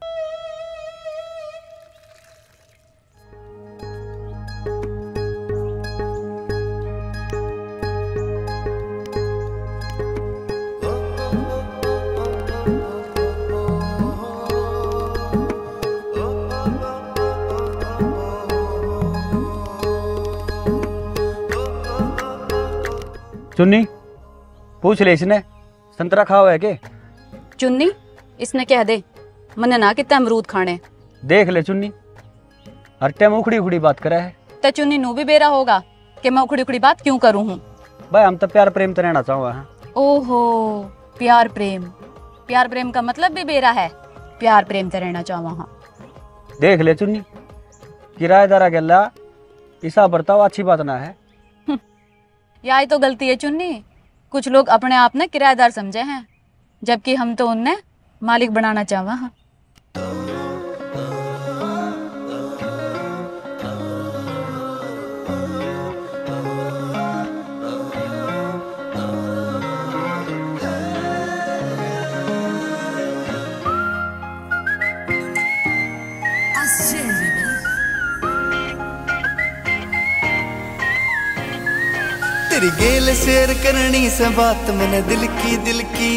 चुन्नी पूछ ले इसने संतरा खाओ है के?
चुन्नी इसने कह दे मने ना कितना अमरूद खाने।
देख ले चुन्नी हर टाइम उखड़ी उखड़ी बात करे है।
ते चुन्नी नू भी बेरा होगा कि मैं उखड़ी उखड़ी बात क्यों करूं हूँ।
भाई हम तो प्यार प्रेम तो रहना चाहो है।
ओहो प्यार प्रेम का मतलब भी बेरा है। प्यार प्रेम तो रहना चाहो हाँ।
देख ले चुन्नी किराएदारा गल्ला ऐसा बर्ताव अच्छी बात ना है।
यही तो गलती है चुन्नी। कुछ लोग अपने आप ने किराएदार समझे हैं जबकि हम तो उन्हें मालिक बनाना चाहवा हाँ।
तेरी गेल शेयर करनी से बात मैंने दिल की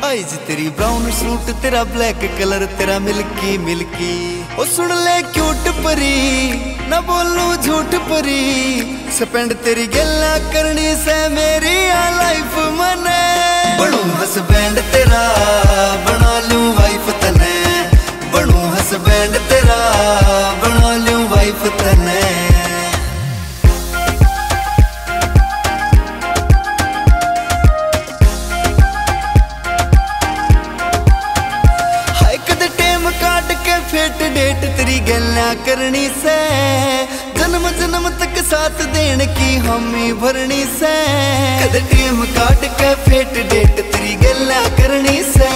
आईज तेरी ब्राउन सूट तेरा ब्लैक कलर तेरा मिल्की मिल्की ओ सुन ले क्यूट परी ना बोलू झूठ परी स्पेंड तेरी गल्ला करनी से मेरी लाइफ मने बनू हस्बैंड तेरा बना लूं वाइफ तने बनू हस्बैंड तेरा बना लूं वाइफ तने फेट डेट तेरी गल्ला करनी से जन्म जन्म तक साथ देने की हामी भरनी से कद टेम काट के फेट डेट तेरी गल्ला करनी से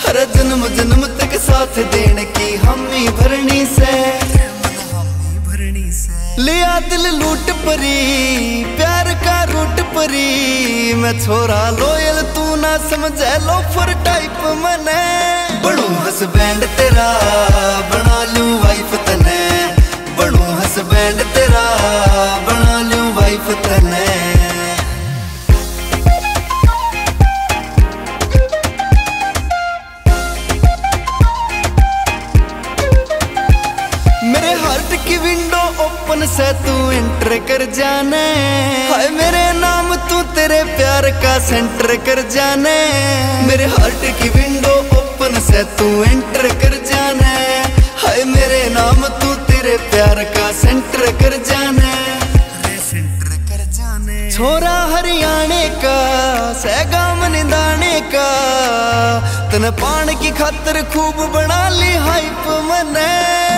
हर जन्म जन्म तक साथ देने की हामी भरनी से लिया दिल लूट परी प्यार का रूट परी मैं छोरा लोयल तू ना समझे लोफर टाइप मने बनू हस्बैंड तेरा बना लूं वाइफ तने बनू हस्बैंड तेरा बना लूं वाइफ तने मेरे हार्ट की विंडो ओपन से तू एंटर कर जाने हाय मेरे नाम तू तेरे प्यार का सेंटर कर जाने मेरे हार्ट की विंडो ओपन से तू एंटर कर जाने हाय मेरे नाम तू तेरे प्यार का सेंटर कर जाने सेंटर कर जाने छोरा हरियाणे का सहगाम निदाने का तन पान की खातर खूब बना ली हाइप मने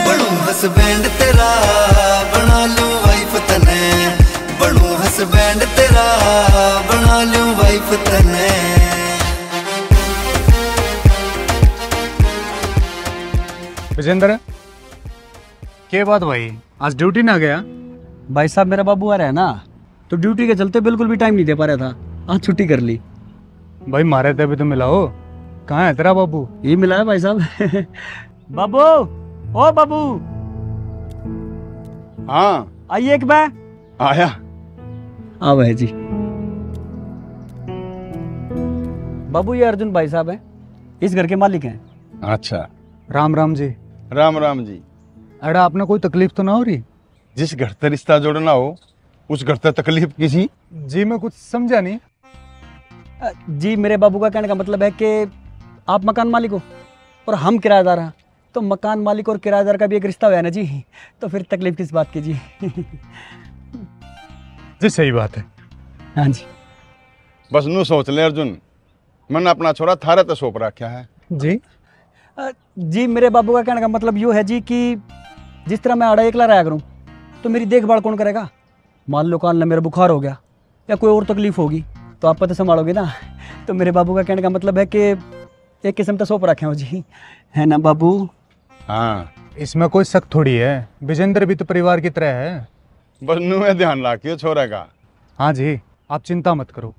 बनू हस्बैंड तेरा बना लूं वाइफ तने बनू हस्बैंड तेरा बना लूं वाइफ तने
विजेंद्र क्या बात भाई आज ड्यूटी ना गया?
भाई साहब मेरा बाबू आ रहा है ना तो ड्यूटी के चलते बिल्कुल भी टाइम नहीं दे पा रहा था। आज छुट्टी कर ली।
भाई मारे थे भी तो मिलाओ। कहाँ है तेरा बाबू?
ये मिला है भाई साहब। बाबू ओ बाबू
हाँ
आइए एक बार।
आया
हाँ भाई जी। बाबू ये अर्जुन भाई साहब हैं इस घर के मालिक हैं।
अच्छा
राम राम जी।
राम राम जी।
अरे आपने कोई तकलीफ तो ना हो रही?
जिस घर से रिश्ता जोड़ना हो उस घर से तकलीफ किसी?
जी मैं कुछ समझा नहीं।
जी मेरे बाबू का कहने का मतलब है कि आप मकान मालिक हो और हम किराएदार हैं तो मकान मालिक और किराएदार का भी एक रिश्ता हुआ है ना जी तो फिर तकलीफ किस बात की जी।
जी सही बात है।
हाँ जी
बस नू सोच ले अर्जुन मैंने अपना छोरा थारे तो सौंप रखा है।
जी
जी मेरे बाबू का कहने का मतलब यूँ है जी कि जिस तरह मैं आड़ा एकला रहा करूँ तो मेरी देखभाल कौन करेगा? मान लो काल में मेरा बुखार हो गया या कोई और तकलीफ होगी तो आप पता संभालोगे ना। तो मेरे बाबू का कहने का मतलब है कि एक किस्म का सौंप रखे हो जी है ना बाबू?
हाँ
इसमें कोई शक थोड़ी है। विजेंद्र भी तो परिवार की तरह है।
बस नू में ध्यान रखियो छोरे का।
हाँ जी आप चिंता मत करो।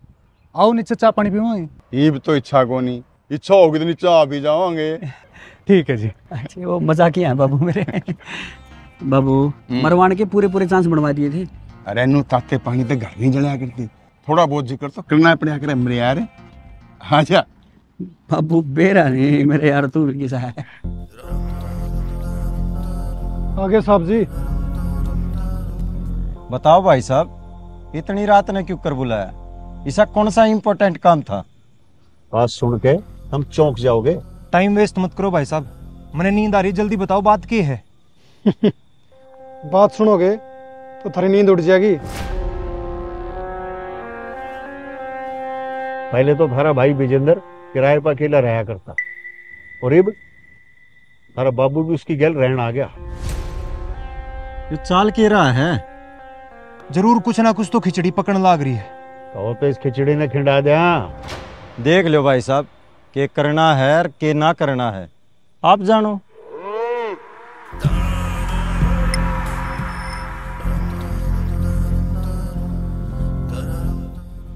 आओ नीचे चाय पानी पीवाएं।
ये भी तो इच्छा को नहीं इच्छा होगी तो नीचे आ भी जाओगे।
ठीक है जी।
अच्छा वो मजाक ही है बाबू मेरे। बाबू मरवान के पूरे पूरे चांस बनवा दिए थे।
अरे नू ताते पानी तो घर नहीं जलाया करती थोड़ा बहुत जिक्र तो करना पड़ा करे मेरे यार। हाँ जा
बाबू बेरा नहीं मेरे यार तू किसा है।
आगे साहब जी।
बताओ भाई साहब इतनी रात ने क्यों कर बुलाया? ऐसा कौन सा इम्पोर्टेंट काम था?
बात सुन के हम चौंक जाओगे।
टाइम वेस्ट मत करो भाई साहब, मैंने नींद आ रही है, जल्दी बताओ बात क्या है।
बात सुनोगे तो थारी नींद उड़ जाएगी।
पहले तो थारा भाई विजेंद्र किराए पर अकेला रहा करता, और अब थारा बाबू भी उसकी गैल रहने आ गया।
ये चाल के रहा है।
जरूर कुछ ना कुछ तो खिचड़ी पकड़ने लाग रही है।
कहो तो इस खिचड़ी ने खिंडा दिया।
देख लो भाई साहब, के करना है और के ना करना है, आप जानो।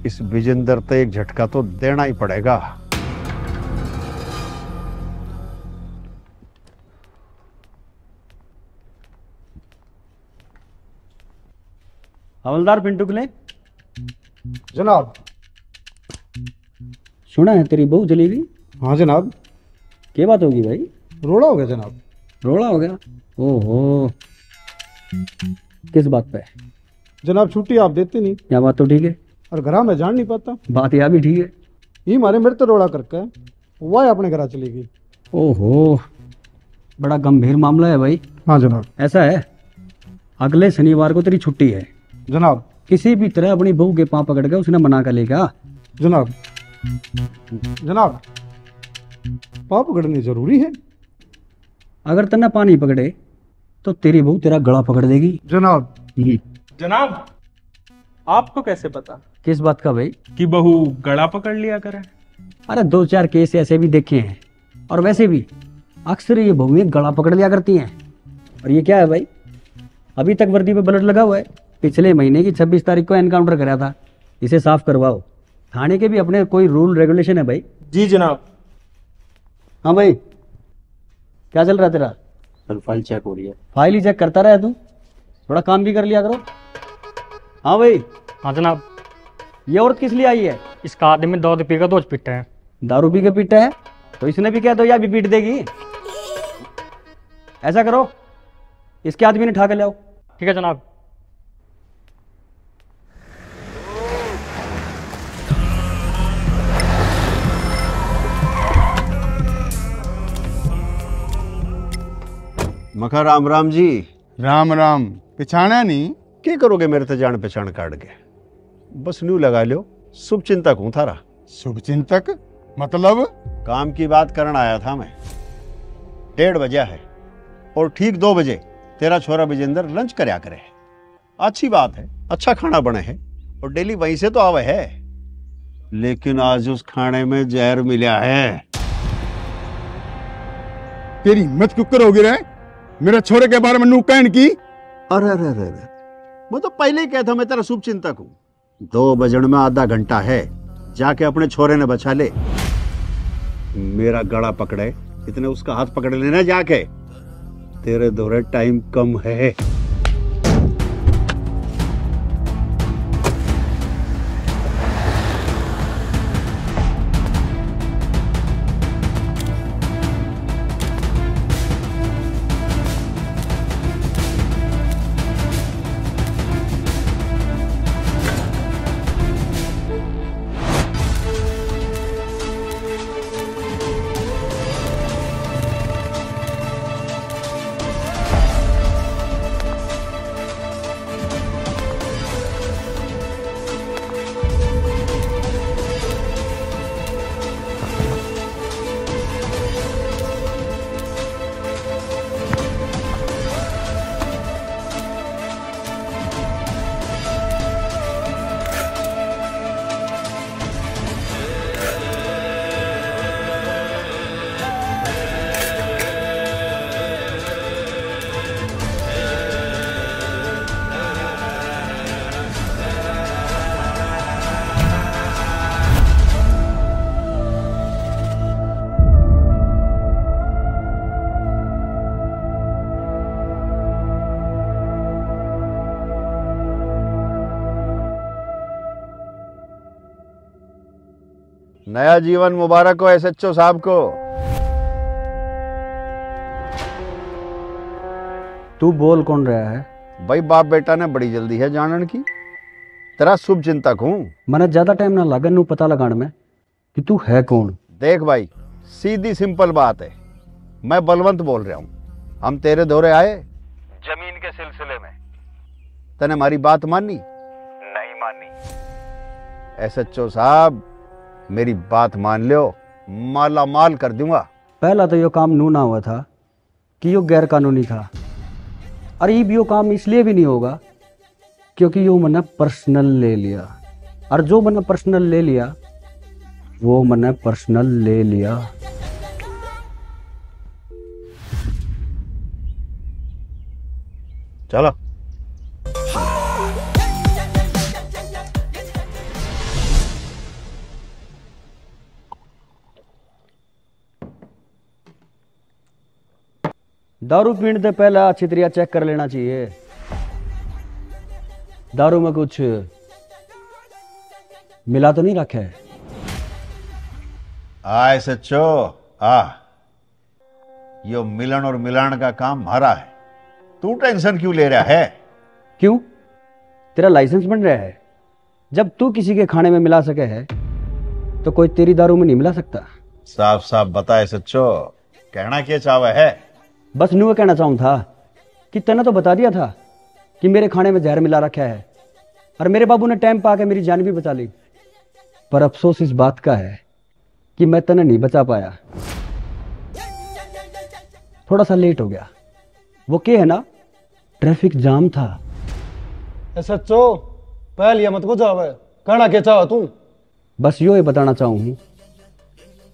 इस विजेंद्र तो एक झटका तो देना ही पड़ेगा।
हवलदार पिंटू के लिए
जनाब।
सुना है तेरी बहू चली गई?
हाँ जनाब।
क्या बात होगी भाई?
रोड़ा हो गया जनाब।
रोड़ा हो गया? ओहो, किस बात पे?
जनाब छुट्टी आप देते नहीं।
क्या बात तो ठीक है,
और घर में जान नहीं पाता।
बात यह भी ठीक है।
ये मारे मेरे तो रोड़ा करके वह अपने घर चली गई।
ओहो, बड़ा गंभीर मामला है भाई।
हाँ जनाब।
ऐसा है, अगले शनिवार को तेरी छुट्टी है
जनाब।
किसी भी तरह अपनी बहू के पांव पकड़ के उसने मना कर लेगा
जनाब। जनाब, पाँव पकड़नी जरूरी है।
अगर तना पानी पकड़े तो तेरी बहू तेरा गला पकड़ देगी।
जनाब।
जनाब, आपको कैसे पता?
किस बात का भाई?
कि बहू गला पकड़ लिया करे।
अरे 2-4 केस ऐसे भी देखे हैं, और वैसे भी अक्सर ये बहुएं गला पकड़ लिया करती हैं। और ये क्या है भाई, अभी तक वर्दी पे ब्लड लगा हुआ है। पिछले महीने की 26 तारीख को एनकाउंटर करा था, इसे साफ करवाओ। थाने के भी अपने कोई रूल रेगुलेशन है भाई।
जी जनाब।
हाँ भाई, क्या चल रहा है तेरा?
सर फाइल चेक हो रही है।
फाइल ही चेक करता रहे तू, थोड़ा काम भी कर लिया करो। हाँ भाई।
हाँ जनाब।
ये औरत किस लिए आई है?
इसका आदमी दारू पी का दोज पीटा है।
दारू पी के पीटा है तो इसने भी कह दो या भी पीट देगी। ऐसा करो, इसके आदमी ने उठा के लाओ।
ठीक है जनाब।
मखा राम राम जी।
राम राम। पिछाना नहीं?
क्या करोगे मेरे तो जान पहचान काट के? बस न्यू लगा लो, शुभ चिंतक हूं थारा।
शुभ चिंतक मतलब?
काम की बात करना आया था मैं। 1:30 बजा है और ठीक 2 बजे तेरा छोरा विजेंद्र लंच करया करे। अच्छी बात है, अच्छा खाना बने है और डेली वहीं से तो आवे है, लेकिन आज उस खाने में जहर मिला है।
तेरी हिम्मत क्यों करोगे रे मेरे छोरे के बारे में नू कहन की?
अरे अरे अरे, मैं तो पहले ही कहता मैं तेरा शुभ चिंतक हूँ। 2 बजण में आधा घंटा है, जाके अपने छोरे ने बचा ले। मेरा गला पकड़े इतने उसका हाथ पकड़ लेना जाके। तेरे दौरे टाइम कम है। नया जीवन मुबारक हो एसएचओ साहब को।
तू बोल कौन रहा है?
भाई बाप बेटा ने बड़ी जल्दी है जानन की। तेरा शुभ चिंतक हूँ।
मैंने ज्यादा टाइम ना लागन नू पता लगाने में कि तू है कौन।
देख भाई, सीधी सिंपल बात है, मैं बलवंत बोल रहा हूँ। हम तेरे दौरे आए जमीन के सिलसिले में। तने हमारी बात मानी? नहीं मानी। SHO साहब, मेरी बात मान लो, माला माल कर दूंगा।
पहला तो यो काम नू ना हुआ था कि यो गैर कानूनी था, और ये भी यो काम इसलिए भी नहीं होगा क्योंकि यो मैंने पर्सनल ले लिया, और जो मैंने पर्सनल ले लिया वो मैंने पर्सनल ले लिया।
चलो।
दारू पीने से पहले अच्छी तरह चेक कर लेना चाहिए, दारू में कुछ मिला तो नहीं रखा है।
SHO यो मिलन और मिलान का काम हमारा है, तू टेंशन क्यों ले रहा है?
क्यों? तेरा लाइसेंस बन रहा है। जब तू किसी के खाने में मिला सके है तो कोई तेरी दारू में नहीं मिला सकता।
साफ साफ बता SHO, कहना क्या चाहवा है?
बस न्यू कहना चाहूँ था कि तने तो बता दिया था कि मेरे खाने में जहर मिला रखा है, और मेरे बाबू ने टाइम पा के मेरी जान भी बचा ली। पर अफसोस इस बात का है कि मैं तने नहीं बचा पाया, थोड़ा सा लेट हो गया। वो क्या है ना, ट्रैफिक जाम था।
SHO पहले ये मत को जावे, कहना क्या चाह तू?
बस यो ही बताना चाहूँ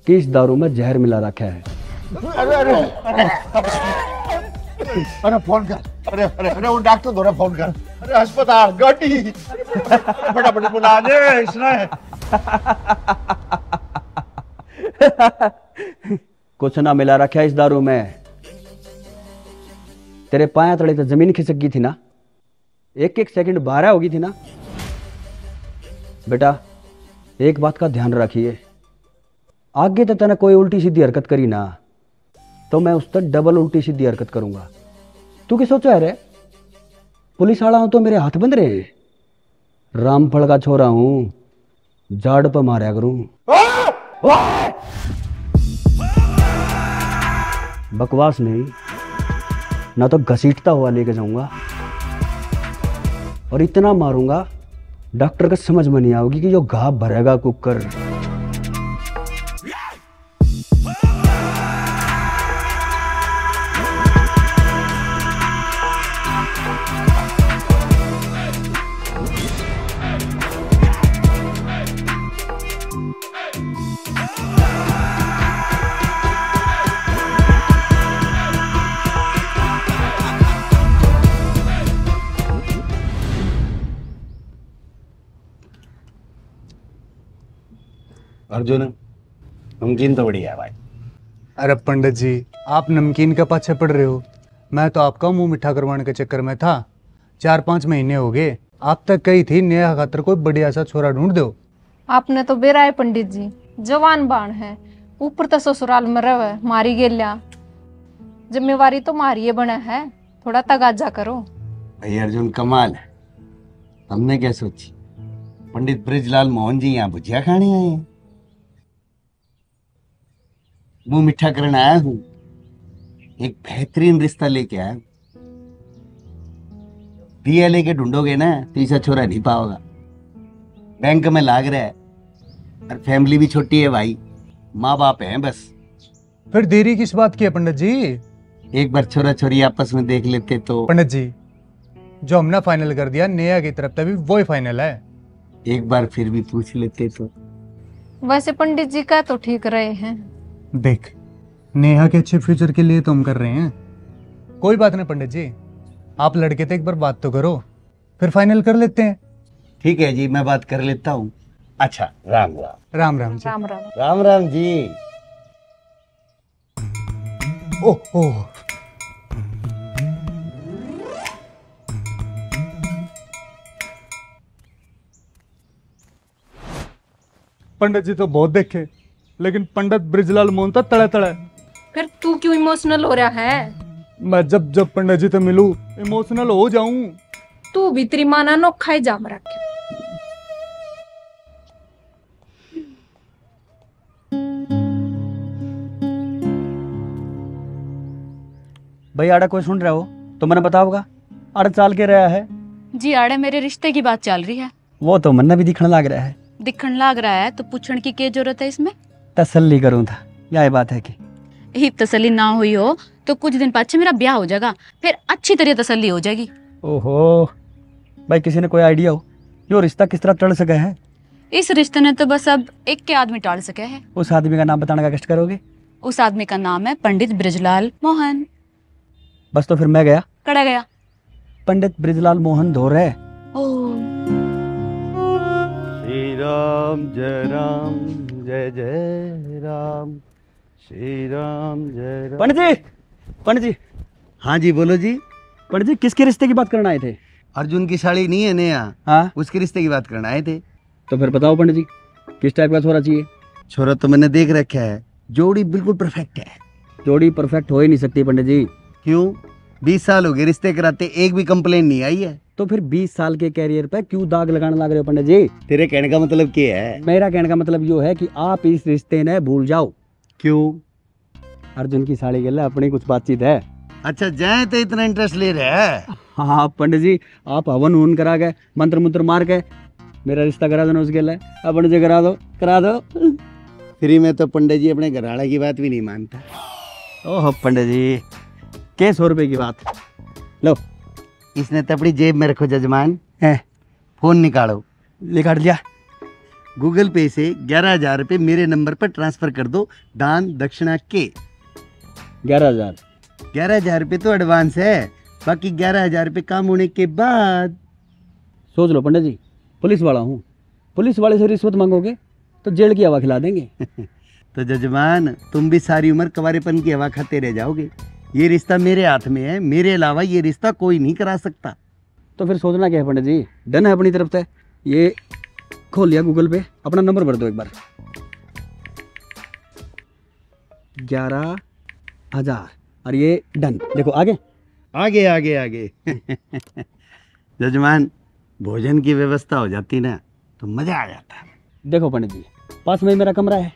कि इस दारू में जहर मिला रखा है।
अरे अरे अरे अरे फोन कर, अरे अरे अरे वो डॉक्टर दौरे फोन कर, अरे अस्पताल गाड़ी फटाफट बुला दे इसने।
कुछ ना मिला रखा है इस दारू में। तेरे पाया तले तो जमीन खिसक गई थी ना, एक एक सेकंड बारह हो गई थी ना। बेटा एक बात का ध्यान रखिए, आगे तो तने कोई उल्टी सीधी हरकत करी ना तो मैं उस तक डबल उल्टी सीधी हरकत करूंगा। तू क्या सोचा है रे? पुलिस वाला हूं तो मेरे हाथ बंद रहे, रामफल का छोरा हूं, जाड़ पर मारा करूं। बकवास नहीं, ना तो घसीटता हुआ लेके जाऊंगा और इतना मारूंगा डॉक्टर को समझ में नहीं आओगी कि जो घाव भरेगा कुकर।
अर्जुन, नमकीन तो बढ़िया है भाई।
अरे पंडित जी, आप नमकीन के पीछे पड़ रहे हो, मैं तो आपका मुंह मीठा करवाने के चक्कर में था। 4-5 महीने हो गए, आप तक कही थी नेहा खातर कोई बढ़िया सा छोरा ढूंढ दो।
आपने तो बेरा है पंडित जी, जवान बाण है, ऊपर तो ससुराल में रहे मारी गेल्या, जिम्मेवारी तो मारिए बना है, थोड़ा तगाजा करो।
भाई अर्जुन कमाल है, हमने क्या सोची, पंडित ब्रिजलाल मोहन जी यहाँ भुजिया खाने आए हैं, मुंह मीठा करने आया हूँ, एक बेहतरीन रिश्ता लेके आया। दिया लेके ढूंढोगे ना तो ऐसा छोरा नहीं पाओगा, बैंक में लाग रहा है और फैमिली भी छोटी है भाई, माँ बाप हैं बस।
फिर देरी किस बात की है पंडित जी?
एक बार छोरा छोरी आपस में देख लेते तो।
पंडित जी, जो हमने फाइनल कर दिया नेहा की तरफ तभी वो ही फाइनल है,
एक बार फिर भी पूछ लेते तो।
वैसे पंडित जी का तो ठीक रहे हैं।
देख, नेहा के अच्छे फ्यूचर के लिए तो हम कर रहे हैं। कोई बात नहीं पंडित जी, आप लड़के तो एक बार बात तो करो, फिर फाइनल कर लेते हैं।
ठीक है जी, मैं बात कर लेता हूँ। अच्छा, राम राम।
राम राम जी।
राम राम।
राम राम जी।
ओह ओह, पंडित जी तो बहुत देखे, लेकिन पंडित ब्रिजलाल मोहन तो तड़े तड़े।
फिर तू क्यों इमोशनल हो रहा है?
मैं जब जब पंडित जी तो मिलूं इमोशनल हो जाऊं।
तू भी तेरी माना नोखा ही जाम रखे।
भाई आड़ा कोई सुन रहा हो तो मैंने बताओगा आड़ा चाल के रहा है।
जी आड़े मेरे रिश्ते की बात चल रही है।
वो तो मन्ना भी दिखने लग रहा है।
दिखण लाग रहा है तो पूछण की क्या जरूरत है इसमें?
तसल्ली करूं था, यह बात है कि
ही तसल्ली ना हुई हो तो कुछ दिन पाछे मेरा ब्याह हो जाएगा, फिर अच्छी तरह तसल्ली हो जाएगी।
ओहो भाई, किसी ने कोई आइडिया हो यो रिश्ता किस तरह टल सका है?
इस रिश्ते ने तो बस अब एक के आदमी टाल सके है।
उस आदमी का नाम बताने का कष्ट करोगे?
उस आदमी का नाम है पंडित ब्रिजलाल मोहन।
बस तो फिर मैं गया।
कड़ा गया?
पंडित ब्रिजलाल मोहन धोरे।
श्री राम जय जय राम, श्री राम जय राम।
पंडित जी।
हाँ जी बोलो जी।
पंडित जी किसके रिश्ते की बात करना आए थे?
अर्जुन की साड़ी नहीं है नया?
हाँ
उसके रिश्ते की बात करना आए थे।
तो फिर बताओ पंडित जी किस टाइप का छोरा चाहिए?
छोरा तो मैंने देख रखा है, जोड़ी बिल्कुल परफेक्ट है।
जोड़ी परफेक्ट हो ही नहीं सकती पंडित जी।
क्यों? 20 साल हो गए रिश्ते कराते, एक भी कंप्लेन नहीं आई है।
तो फिर 20 साल के कैरियर पे क्यों दाग लगाने लग रहे हो पंडित जी?
तेरे कहने का मतलब क्या है?
मेरा कहने का मतलब यो है कि आप इस रिश्ते ने भूल जाओ।
क्यों?
अर्जुन की साड़ी के लिए अपनी कुछ बातचीत है।
अच्छा जाए तो इतना इंटरेस्ट ले रहे हैं?
हाँ पंडित जी, आप हवन हवन करा के मंत्र मंत्र मार के मेरा रिश्ता करा देना उसके लिए। अब पंडित जी करा दो।
फ्री में तो पंडित जी अपने घरवाले की बात भी नहीं मानता।
ओह पंडित जी, के 100 रुपए की बात लो।
इसने तो अपनी जेब में रखो जजमान।
है
फोन निकालो।
निकाल लिया।
गूगल पे से 11,000 रुपये मेरे नंबर पर ट्रांसफर कर दो, दान दक्षिणा के।
11,000
रुपये तो एडवांस है, बाकी 11,000 रुपये काम होने के बाद।
सोच लो पंडित जी, पुलिस वाला हूँ, पुलिस वाले से रिश्वत मांगोगे तो जेल की हवा खिला देंगे।
तो जजमान तुम भी सारी उम्र कुंवारेपन की हवा खाते रह जाओगे। ये रिश्ता मेरे हाथ में है, मेरे अलावा ये रिश्ता कोई नहीं करा सकता।
तो फिर सोचना क्या है पंडित जी? डन है अपनी तरफ से। ये खोल लिया गूगल पे, अपना नंबर भर दो एक बार। 11,000 और ये डन। देखो आगे
आगे आगे आगे। जजमान भोजन की व्यवस्था हो जाती ना तो मजा आ जाता।
देखो पंडित जी, पास में मेरा कमरा है,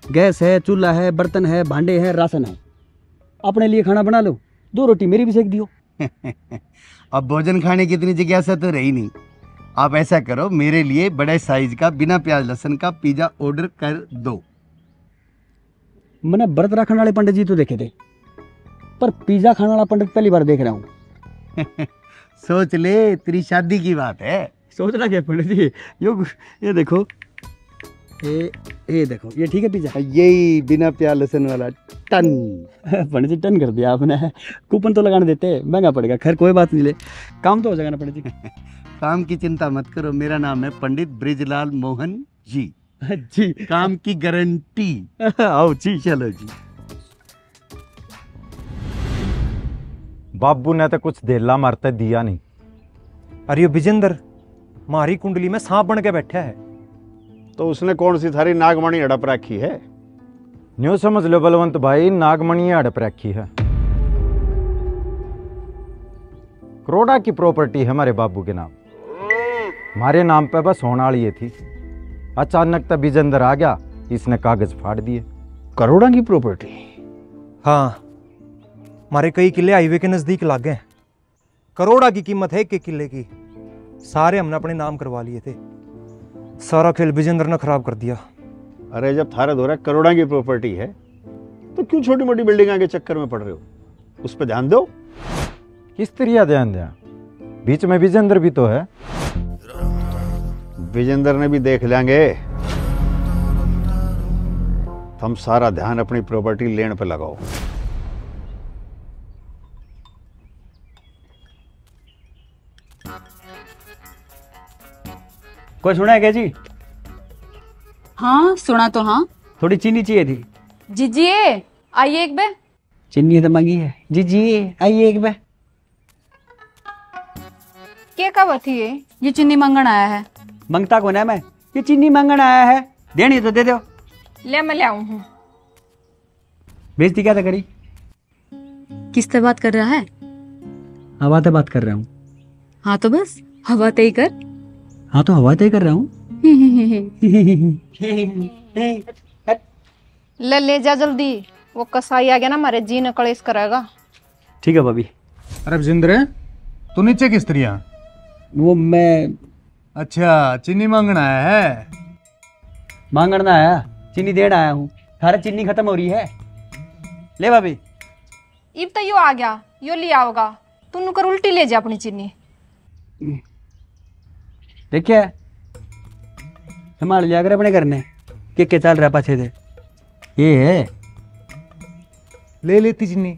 गैस है, चूल्हा है, बर्तन है, भांडे हैं, राशन है। अपने लिए खाना बना लो, 2 रोटी मेरी भी सेक दियो।
अब भोजन खाने की इतनी जिज्ञासा तो रही नहीं। आप ऐसा करो, मेरे लिए बड़े साइज का बिना प्याज लहसुन का पिज्जा ऑर्डर कर दो।
मैंने व्रत रखने वाले पंडित जी तो देखे थे, पर पिज्जा खाने वाला पंडित पहली बार देख रहा हूँ।
सोच ले, तेरी शादी की बात है।
सोचना क्या पंडित जी? ये देखो, ये देखो, ये ठीक है पिज्जा?
यही बिना प्याज लहसुन वाला टन।
पंडित जी टन कर दिया आपने। कूपन तो लगाने देते, महंगा पड़ेगा। खैर कोई बात नहीं, ले काम तो हो जाएगा ना पंडित जी।
काम की चिंता मत करो, मेरा नाम है पंडित ब्रिजलाल मोहन जी।
जी
काम की गारंटी।
आओ जी।
चलो जी।
बाबू ने तो कुछ देला मारते दिया नहीं।
अरे ये विजेंद्र मारी कुंडली में सांप बन के बैठा है।
तो उसने कौन सी थारी नागमणि हड़प रखी है?
न्यू समझ लो बलवंत भाई, नागमणि हड़प रखी है। करोड़ा की प्रॉपर्टी है हमारे बाबू के नाम, हमारे नाम पे बस होने वाली ये थी। अचानक तब विजेंद्र आ गया, इसने कागज फाड़ दिए।
करोड़ा की प्रॉपर्टी?
हाँ, हमारे कई किले हाईवे के नजदीक लागे हैं। करोड़ा की कीमत है 1 किले की। सारे हमने अपने नाम करवा लिए थे। सारा खेल विजेंद्र ने खराब कर दिया।
अरे जब थारे दौरा करोड़ा की प्रॉपर्टी है तो क्यों छोटी मोटी बिल्डिंग के चक्कर में पड़ रहे हो? उस पर ध्यान दो।
किस तरह ध्यान दिया? बीच में विजेंद्र भी तो है।
विजेंद्र ने भी देख लेंगे। तुम सारा ध्यान अपनी प्रॉपर्टी लेने पे लगाओ।
कोई सुना है क्या जी?
हाँ सुना तो। हाँ
थोड़ी चीनी चाहिए थी।
जीजिए आइए एक बे।
चीनी तो मांगी है। जीजिए आइए एक बे।
क्या कब थी
ये चीनी मांगन आया है।
मंगता कौन है? मैं ये चीनी मांगन आया है। देनी तो दे दो।
ले मैं ले आऊं हूँ।
बेइज्जती क्या था करी?
किससे बात कर रहा है?
हवा से बात कर रहा हूँ।
हाँ तो बस हवा तय कर।
हाँ तो हवा तय कर रहा हूँ।
ले जा जल्दी, वो कसाई आ गया ना, हमारे जी ने कलेश करेगा।
ठीक है भाभी।
अरे विजेंद्र, तू नीचे किस तरह?
वो मैं
अच्छा, चीनी मांगना आया है?
मांगना आया, चीनी देन आया हूँ। थारे चीनी खत्म हो रही है, ले भाभी।
इब तो यो आ गया, यो लिया होगा। तू कर उल्टी ले जा अपनी चीनी।
देखिए संभाल लिया कर अपने करने के चल रहा पाछे थे। ये है,
ले लेती चीनी,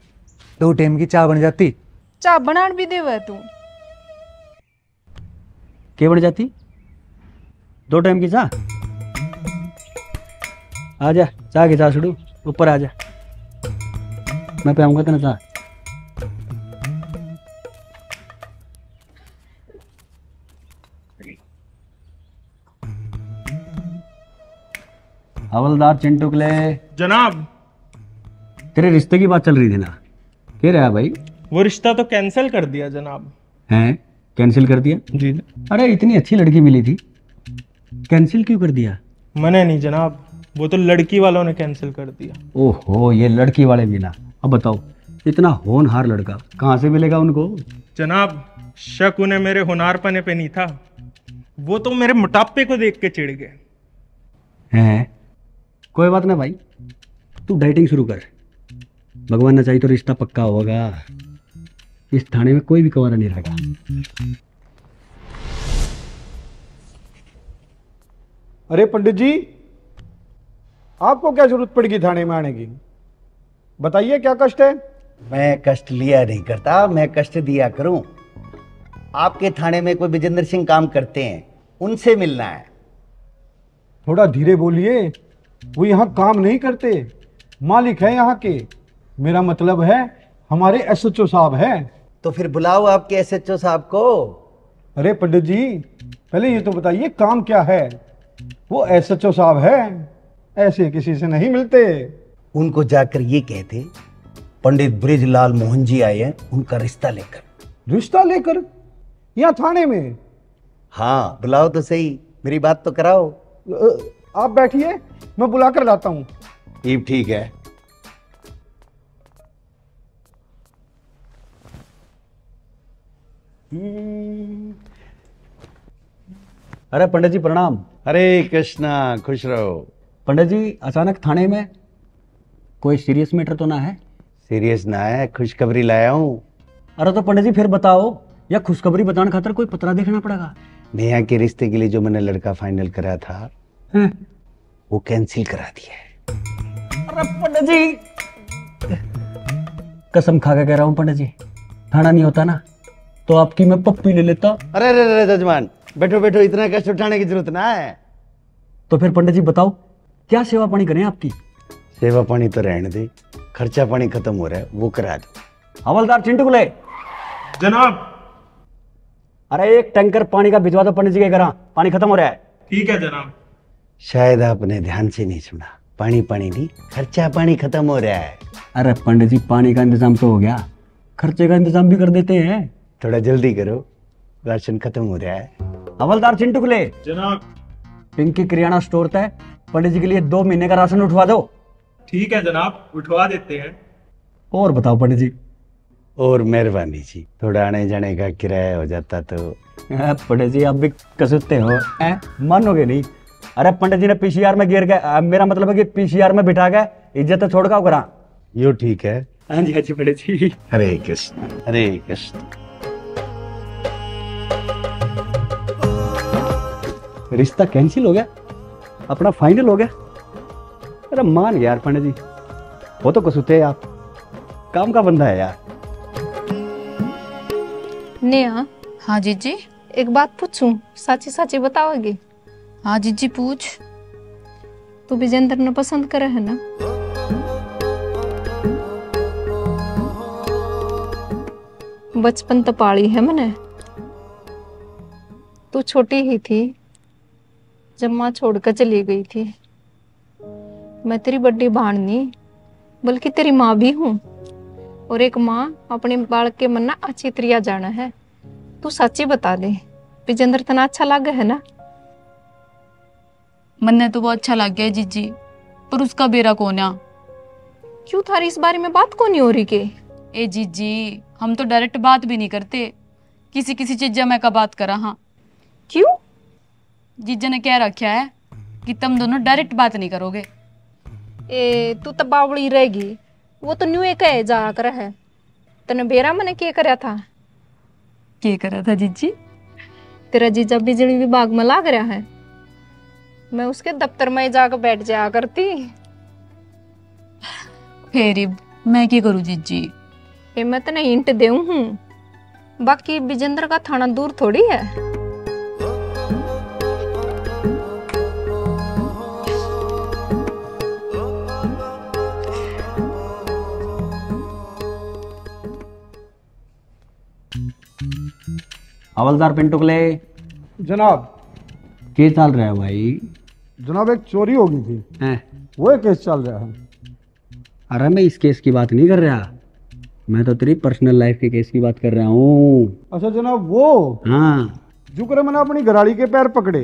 2 टाइम की चाय बन जाती।
चाय बनान भी देवे तू?
क्या बन जाती? 2 टाइम की चाय? आजा चाय की चाय छुड़ू, ऊपर आजा, मैं पियाऊंगा तेना चाय। हवलदार चिंटू के लिए
जनाब।
तेरे रिश्ते की बात चल रही थी ना, क्या रहा भाई?
वो रिश्ता तो कैंसिल कर दिया जनाब।
हैं? कैंसिल कर दिया?
जी।
अरे इतनी अच्छी लड़की मिली थी, कैंसिल क्यों कर दिया?
मैंने नहीं जनाब, वो तो लड़की वालों ने कैंसिल कर दिया।
ओहो, ये लड़की वाले भी ना। अब बताओ, इतना होनहार लड़का कहाँ से मिलेगा उनको?
जनाब शक उन्हें मेरे होनहारपने पे नहीं था, वो तो मेरे मोटापे को देख के चिढ़ गए।
हैं? कोई बात ना भाई, तू डाइटिंग शुरू कर, भगवान ना चाहिए तो रिश्ता पक्का होगा। इस थाने में कोई भी कुंवारा नहीं रहेगा।
अरे पंडित जी, आपको क्या जरूरत पड़ेगी थाने में आने की? बताइए क्या कष्ट है?
मैं कष्ट लिया नहीं करता, मैं कष्ट दिया करूं। आपके थाने में कोई विजेंद्र सिंह काम करते हैं, उनसे मिलना है।
थोड़ा धीरे बोलिए, वो यहाँ काम नहीं करते, मालिक है यहाँ के। मेरा मतलब है हमारे एसएचओ साहब हैं।
तो फिर बुलाओ आपके एसएचओ साहब को।
अरे पंडित जी, पहले ये तो बताइए काम क्या है? वो एसएचओ साहब है, ऐसे किसी से नहीं मिलते।
उनको जाकर ये कहते पंडित ब्रिजलाल मोहन जी आए हैं उनका रिश्ता लेकर।
रिश्ता लेकर? यहाँ थाने में?
हाँ बुलाओ तो सही, मेरी बात तो कराओ।
आप बैठिए, मैं बुला कर लाता हूँ।
ठीक है।
अरे पंडित जी प्रणाम।
हरे कृष्णा, खुश रहो।
पंडित जी अचानक थाने में, कोई सीरियस मैटर तो ना है?
सीरियस ना है, खुशखबरी लाया हूँ।
अरे तो पंडित जी फिर बताओ, या खुशखबरी बताने खातर कोई पतरा देखना पड़ेगा?
नेहा के रिश्ते के लिए जो मैंने लड़का फाइनल करा था वो कैंसिल करा दिया है।
अरे पंडित जी, कसम खा के कह रहा हूँ पंडित जी, थाना नहीं होता ना तो आपकी मैं पप्पी ले लेता।
अरे अरे अरे जजमान, बैठो बैठो, इतना कष्ट उठाने की जरूरत ना है।
तो फिर पंडित जी बताओ, क्या सेवा पानी करें आपकी?
सेवा पानी तो रहने दे, खर्चा पानी खत्म हो रहा है, वो करा दो।
हवलदार चिंटू को ले।
जनाब।
अरे 1 टैंकर पानी का भिजवा दो पंडित जी के घर, पानी खत्म हो रहा है।
ठीक है जनाब।
शायद आपने ध्यान से नहीं सुना, पानी पानी नहीं, खर्चा पानी खत्म हो रहा है।
अरे पंडित जी, पानी का इंतजाम तो हो गया, खर्चे का इंतजाम भी कर देते हैं।
थोड़ा जल्दी करो, राशन खत्म हो रहा है।
हवलदार चिंटू को ले।
जनाब।
पिंकी किराना स्टोर है, पंडित जी के लिए 2 महीने का राशन उठवा दो।
ठीक है जनाब, उठवा देते हैं।
और बताओ पंडित जी।
और मेहरबानी जी, थोड़ा आने जाने का किराया हो जाता तो।
पंडित जी आप भी कसुते हो, मानोगे नहीं। अरे पंडित जी ने पीसीआर में गिर गए, मेरा मतलब है कि पीसीआर में बिठा गए, इज्जत तो छोड़ का करा।
यो ठीक है।
हाँ जी पंडित जी।
हरे कृष्ण, हरे कृष्ण।
रिश्ता कैंसिल हो गया, अपना फाइनल हो गया। अरे मान यार पंडित जी, वो तो कसुते हैं आप, काम का बंदा है यार।
नेहा।
हाँ जीजी।
एक बात पूछूं, साची साची बताओगी?
हाँ जीजी पूछ।
तू विजेंद्र ने पसंद करे है ना? बचपन तो पाली है मैंने, तू छोटी ही थी जब माँ छोड़कर चली गई थी। मैं तेरी बड़ी बहन नहीं बल्कि तेरी माँ भी हूँ, और एक माँ अपने बालक के मन ना अच्छी तरह जाना है। तू सच्ची बता दे, विजेंद्र तना अच्छा लगा है ना?
मन्ने तो वो अच्छा लग गया जीजी, पर उसका बेरा कौन है?
क्यों थारी इस बारे में बात को नहीं हो रही के?
ए जीजी, हम तो डायरेक्ट बात भी नहीं करते, किसी किसी चीज मैं का बात करा। हाँ
क्यों?
जीजा ने क्या रखा है कि तुम दोनों डायरेक्ट बात नहीं करोगे।
ए तू तो बावड़ी रहेगी, वो तो न्यू एक है जा कर है। तने बेरा मैंने क्या करा था?
क्या करा था जीजी?
तेरा जीजा बिजली विभाग में लाग रहा है, मैं उसके दफ्तर में जाकर बैठ जाया करती।
फिर मैं क्या करूं जीजी?
ये मैं तने हिंट देऊं हूं, बाकी विजेंद्र का थाना दूर थोड़ी है।
हवलदार पिंटुकले।
जनाब।
क्या चल रहा है भाई?
जनाब एक चोरी हो गई थी
हैं?
वो केस चल रहा है।
अरे मैं इस केस की बात नहीं कर रहा, मैं तो तेरी पर्सनल लाइफ के केस की बात कर रहा हूँ।
अच्छा जनाब वो
हाँ,
जो करे मैंने अपनी घराड़ी के पैर पकड़े,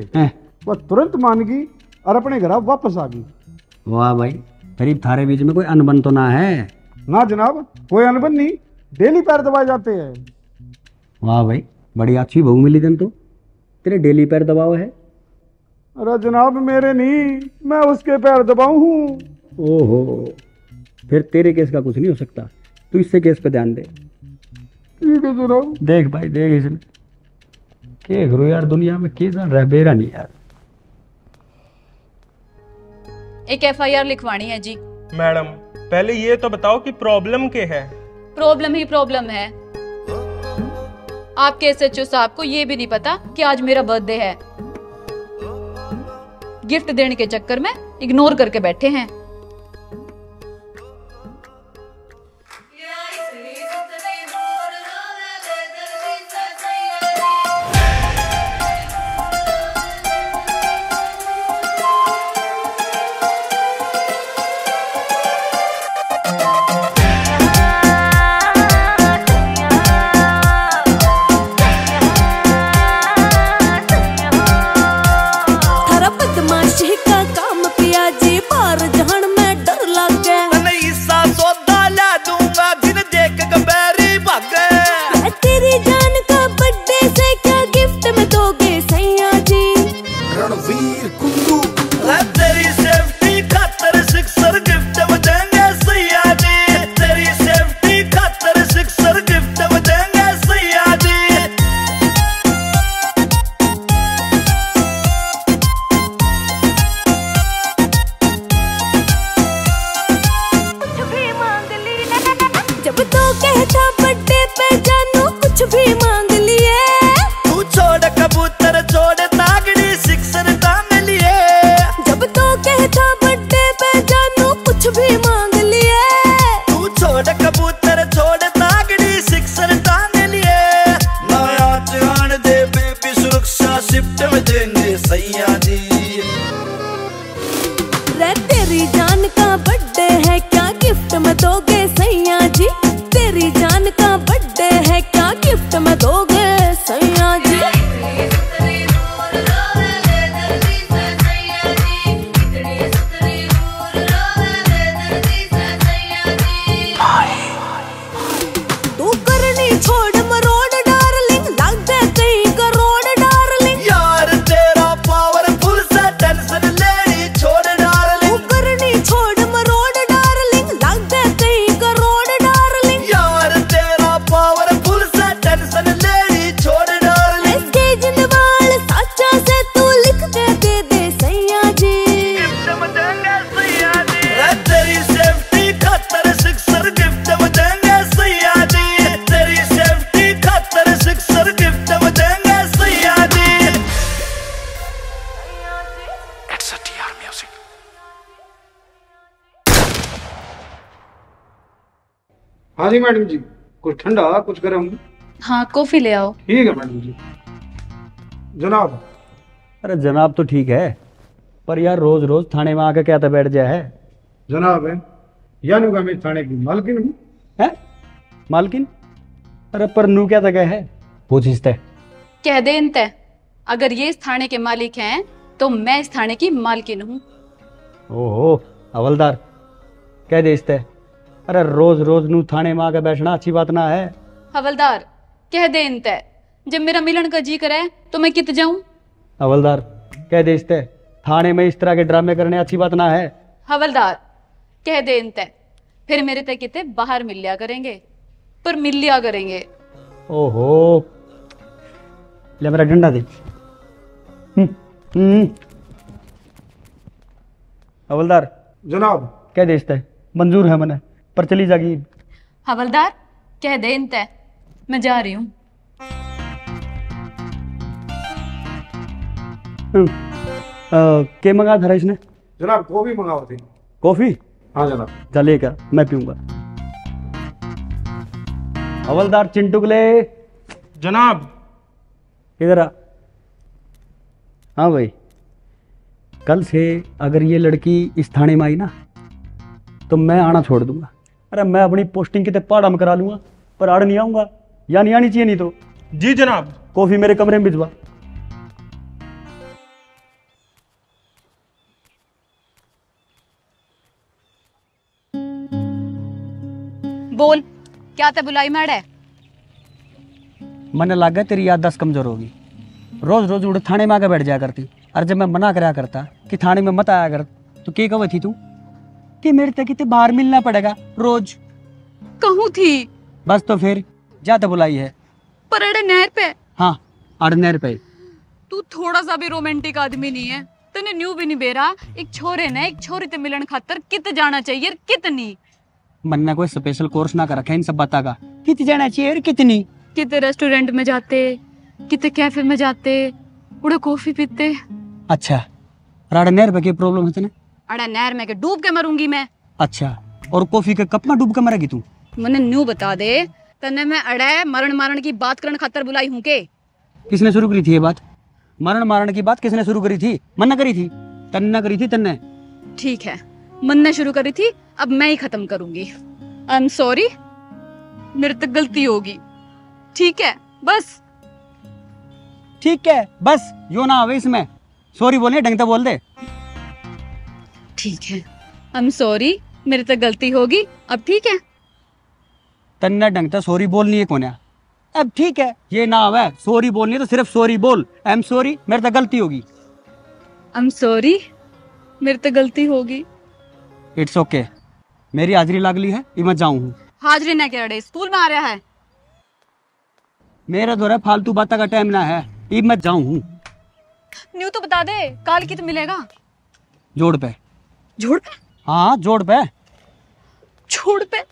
वह तुरंत मान गई और अपने घर वापस आ गई।
वाह भाई, करीब थारे बीच में कोई अनबन तो ना है?
ना जनाब, कोई अनबन नहीं, डेली पैर दबाए जाते हैं।
वाह भाई, बड़ी अच्छी बहू मिली तन तो, तेरे डेली पैर दबाव है।
अरे जनाब मेरे नहीं, मैं उसके पैर दबाऊ हूँ।
ओहो, फिर तेरे केस का कुछ नहीं हो सकता, तू इससे केस पे ध्यान दे।
ठीक है जनाब।
देख भाई देख, इसमें क्या करो यार, दुनिया में क्या चल रहा है बेरा नहीं यार।
एक FIR लिखवानी है जी।
मैडम पहले ये तो बताओ कि प्रॉब्लम क्या है?
प्रॉब्लम ही प्रॉब्लम है। आपके SHO साहब को ये भी नहीं पता कि आज मेरा बर्थडे है। गिफ्ट देने के चक्कर में इग्नोर करके बैठे हैं।
हाँ जी मैडम जी, कुछ ठंडा कुछ गर्म।
हाँ कॉफी ले आओ।
ठीक है मैडम जी। जनाब।
अरे जनाब तो ठीक है, पर यार रोज रोज थाने में आके क्या तो बैठ जाए है।
जनाब है यानी मैं थाने की मालकिन हूँ।
है मालकिन? अरे पर नू क्या तक है, पूछिस तय
कह दे इन तय, अगर ये इस थाने के मालिक हैं तो मैं इस थाने की मालकिन हूँ।
ओहो हवलदार, कह दे इस तय अरे रोज रोज नू थाने में आके बैठना अच्छी बात ना है।
हवलदार कह दे इनते, जब मेरा मिलन का जी करे तो मैं कित जाऊं।
हवलदार कह दे इसते, थाने में इस तरह के ड्रामे करने अच्छी बात ना है।
हवलदार कह दे इनते, फिर मेरे तक किते बाहर मिल लिया करेंगे, पर मिल लिया करेंगे।
ओहो, ले मेरा डंडा दे। हवलदार
जनाब
कह दे इसते, मंजूर है मने, पर चली जागी।
हवलदार कह दे इनते, मैं जा रही हूँ।
के मंगा था इसने?
जनाब कॉफी मंगाओ थी।
कॉफी?
हाँ जनाब।
चल लेकर मैं पीऊंगा। हवलदार चिंटुकले।
जनाब।
इधर आ। हाँ भाई, कल से अगर ये लड़की इस थाने में आई ना तो मैं आना छोड़ दूंगा। अरे मैं अपनी पोस्टिंग कितने पहाड़ा में करा लूंगा, पर आड़ नहीं आऊंगा, या नहीं आनी चाहिए। नहीं तो
जी जनाब।
कॉफी मेरे कमरे में भिजवा।
बोल क्या ते बुलाई मैडे?
मैंने लगा तेरी याददाश्त कमजोर होगी। रोज रोज उड़ थाने में आके बैठ जाया करती। और जब मैं मना कराया करता कि थाने में मत आया कर, तो क्या कहो थी तू कि मेरे तक कितने बाहर मिलना पड़ेगा रोज?
कहूँ थी।
बस तो फिर जाते बुलाई है।
पर अड़े नहर पे।
हाँ अड़ नहर पे।
तू थोड़ा सा भी रोमांटिक आदमी नहीं है। तने न्यू भी नहीं बेरा, एक छोरे ने एक छोरी ते मिलन खातर कित जाना चाहिए कितनी।
मन्ना कोई स्पेशल कोर्स ना कर रखा है इन सब बात का, कित जाना चाहिए और कितनी।
किते रेस्टोरेंट में जाते, किते कैफे में जाते, उड़े कॉफी पीते।
अच्छा, राड़ा नहर पे क्या प्रॉब्लम है तेने?
अड़ा नहर में के डूब के मरूंगी मैं।
अच्छा, और कॉफी के कप में डूब के मरेगी तू?
मने न्यू बता दे, तने मैं अड़े मरण मारण की बात करने खातर बुलाई हूँ के?
किसने शुरू करी थी ये बात? मरण मारण की बात किसने शुरू करी थी? मन्ना करी थी? तन्ने करी थी? तन्ने?
ठीक है, मन ने शुरू करी थी, अब मैं ही खत्म करूंगी। आई एम सॉरी, मेरे तक गलती होगी। ठीक है बस।
ठीक है बस, यो ना आवे इसमें। सॉरी बोलने ढंग से बोल दे।
ठीक है, आई एम सॉरी, मेरे तक गलती होगी। अब ठीक है?
तन्ने ढंग से सॉरी बोलनी है कौन है? अब ठीक है, ये ना आवे सॉरी बोलनी है तो सिर्फ सॉरी बोल। आई एम सॉरी, मेरे तक गलती होगी।
आई एम सॉरी, मेरे तक गलती होगी।
इट्स ओके, मेरी हाजिरी लागली है, ये मैं जाऊं हूँ।
हाजिरी ना क्या स्कूल में आ रहा है?
मेरा दौरा फालतू बातों का टाइम ना है, ये मैं जाऊं हूँ।
न्यू तो बता दे, काल की तो मिलेगा?
जोड़ पे।
जोड़ पे?
हाँ जोड़ पे।
जोड़ पे?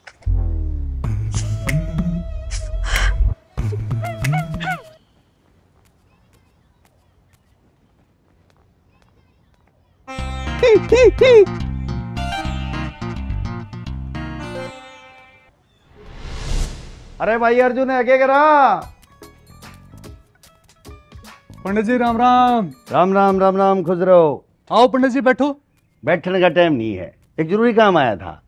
अरे भाई अर्जुन है क्या करा?
पंडित जी राम राम।
राम राम राम राम, खुश रहो।
आओ पंडित जी बैठो।
बैठने का टाइम नहीं है, एक जरूरी काम आया था।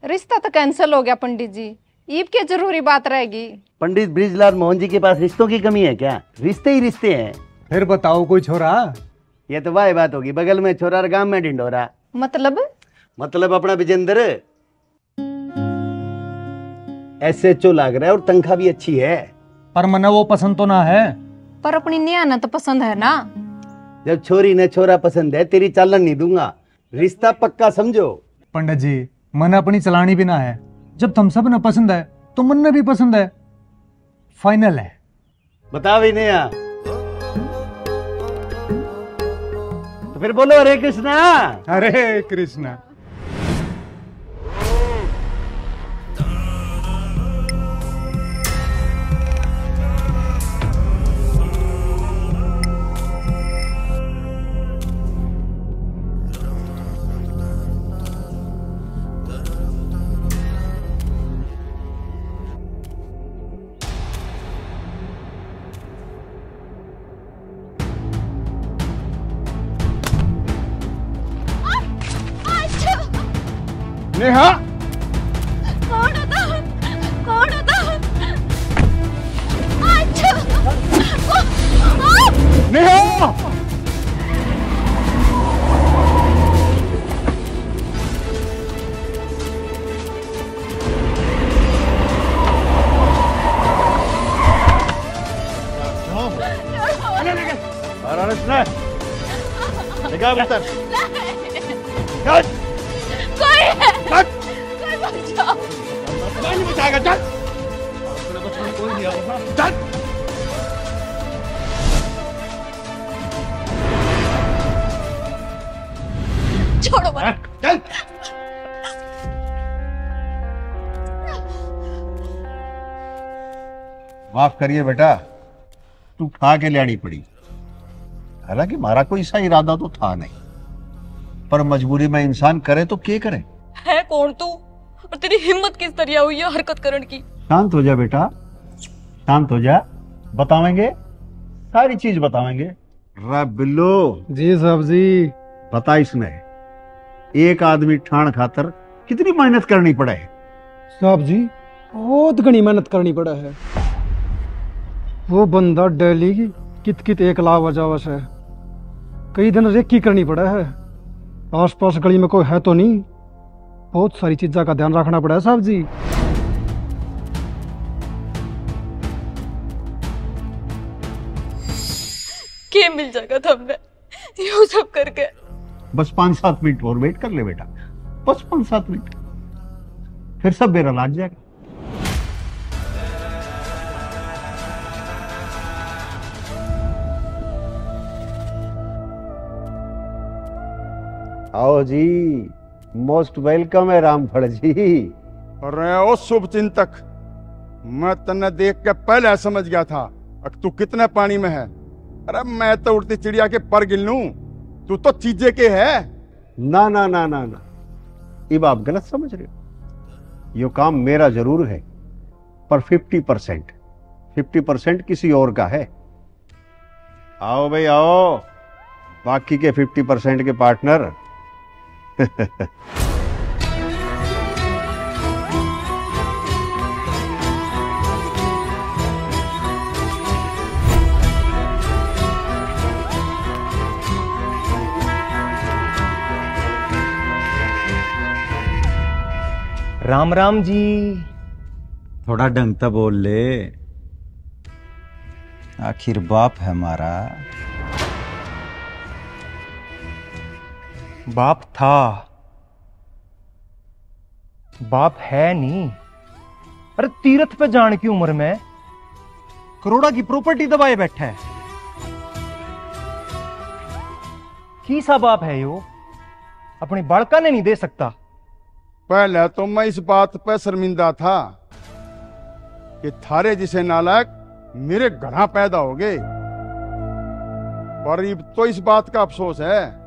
रिश्ता तो कैंसिल हो गया पंडित जी, ईब क्या जरूरी बात रहेगी?
पंडित ब्रिजलाल मोहन जी के पास रिश्तों की कमी है क्या? रिश्ते ही रिश्ते हैं।
फिर बताओ कोई छोरा?
ये तो वाह बात होगी, बगल में छोरा और गांव में ढिंडोरा।
मतलब
अपना विजेंद्र SHO लाग रहा है और तनख्वाह भी अच्छी है।
पर मना वो पसंद तो ना है।
पर अपनी निया तो पसंद है ना।
जब छोरी ने छोरा पसंद है, तेरी चालन नहीं दूंगा। रिश्ता पक्का समझो।
पंडित जी, मन अपनी चलानी भी ना है। जब तुम सब ने पसंद है तो मन ने भी पसंद है, फाइनल है।
बता भी नहीं आ तो फिर बोलो हरे कृष्णा।
हरे कृष्णा।
नेहा,
कौन होता? कौन होता? अच्छा।
नेहा,
जा भीतर।
कोई है, कोई बचाओ।
नहीं बचाएगा, चल। कोई नहीं आएगा, चल।
छोड़ो मत।
चल। माफ करिए बेटा, तू खा के लानी पड़ी। हालांकि हमारा कोई ऐसा इरादा तो था नहीं, पर मजबूरी में इंसान करे तो क्या करे।
है कौन तू और तेरी हिम्मत किस तरह हुई है हरकत करने की?
शांत हो जा बेटा, शांत हो जा, बतावेंगे, सारी चीज बतावेंगे। रे बिल्लो।
जी साहब जी।
बता, इसमें एक आदमी ठाण खातर कितनी मेहनत करनी पड़े है?
साहब जी बहुत घनी मेहनत करनी पड़ा है। वो बंदा डेली की कित कित एक लाख वजावश है, कई दिन रेकी करनी पड़ा है। आस पास गली में कोई है तो नहीं, बहुत सारी चीज़ों का ध्यान रखना पड़ा है साहब जी।
के मिल जाएगा था हमें यूं सब करके?
बस 5-7 मिनट और वेट कर ले बेटा, बस 5-7 मिनट, फिर सब बेरा लाग जाएगा। आओ जी, मोस्ट वेलकम है रामफल जी।
अरे ओ शुभ चिंतक, मैं तन्ने देख के पहले समझ गया था अब तू कितने पानी में है। अरे मैं तो उड़ती चिड़िया के पर गिन लूं, तू तो चीजे के है।
ना ना ना ना ना, ये आप गलत समझ रहे हो। यो काम मेरा जरूर है, पर 50% किसी और का है। आओ भाई आओ, बाकी के 50% के पार्टनर।
राम राम जी।
थोड़ा ढंग से बोल ले, आखिर बाप है हमारा।
बाप था, बाप है नहीं। अरे तीर्थ पे जाने की उम्र में करोड़ा की प्रॉपर्टी दबाए बैठा है। की सा बाप है यो, अपनी बालका ने नहीं दे सकता।
पहले तो मैं इस बात पर शर्मिंदा था कि थारे जिसे नालायक मेरे घर पैदा हो गए, पर अब तो इस बात का अफसोस है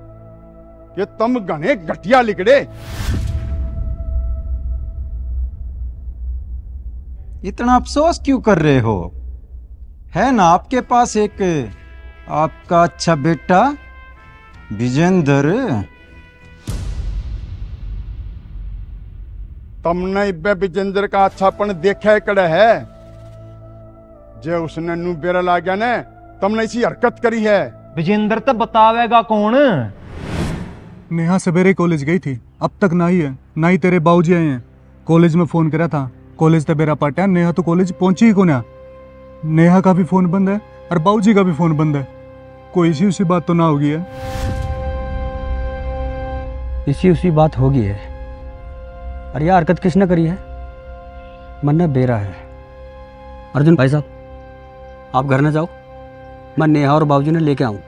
कि तुम घने घटिया लिकड़े।
इतना अफसोस क्यों कर रहे हो? है ना आपके पास एक आपका अच्छा बेटा विजेंद्र।
तुमने इब्बे विजेंद्र का अच्छापन देखा कड़ा है, जे उसने नू बेरा ला गया ने तुमने इसी हरकत करी है।
विजेंद्र तो बतावेगा कौन?
नेहा सवेरे कॉलेज गई थी, अब तक ना ही है, ना ही तेरे बाबूजी आए हैं। कॉलेज में फोन करा था, कॉलेज तो बेरा पाटा, नेहा तो कॉलेज पहुंची ही को ना। नेहा का भी फोन बंद है और बाबूजी का भी फोन बंद है। कोई इसी उसी बात तो ना होगी है?
इसी उसी बात होगी है। अरे यार हरकत किसने करी है? मन्ना बेरा है। अर्जुन भाई साहब, आप घर न जाओ, मैं नेहा और बाबूजी ने लेके आऊं।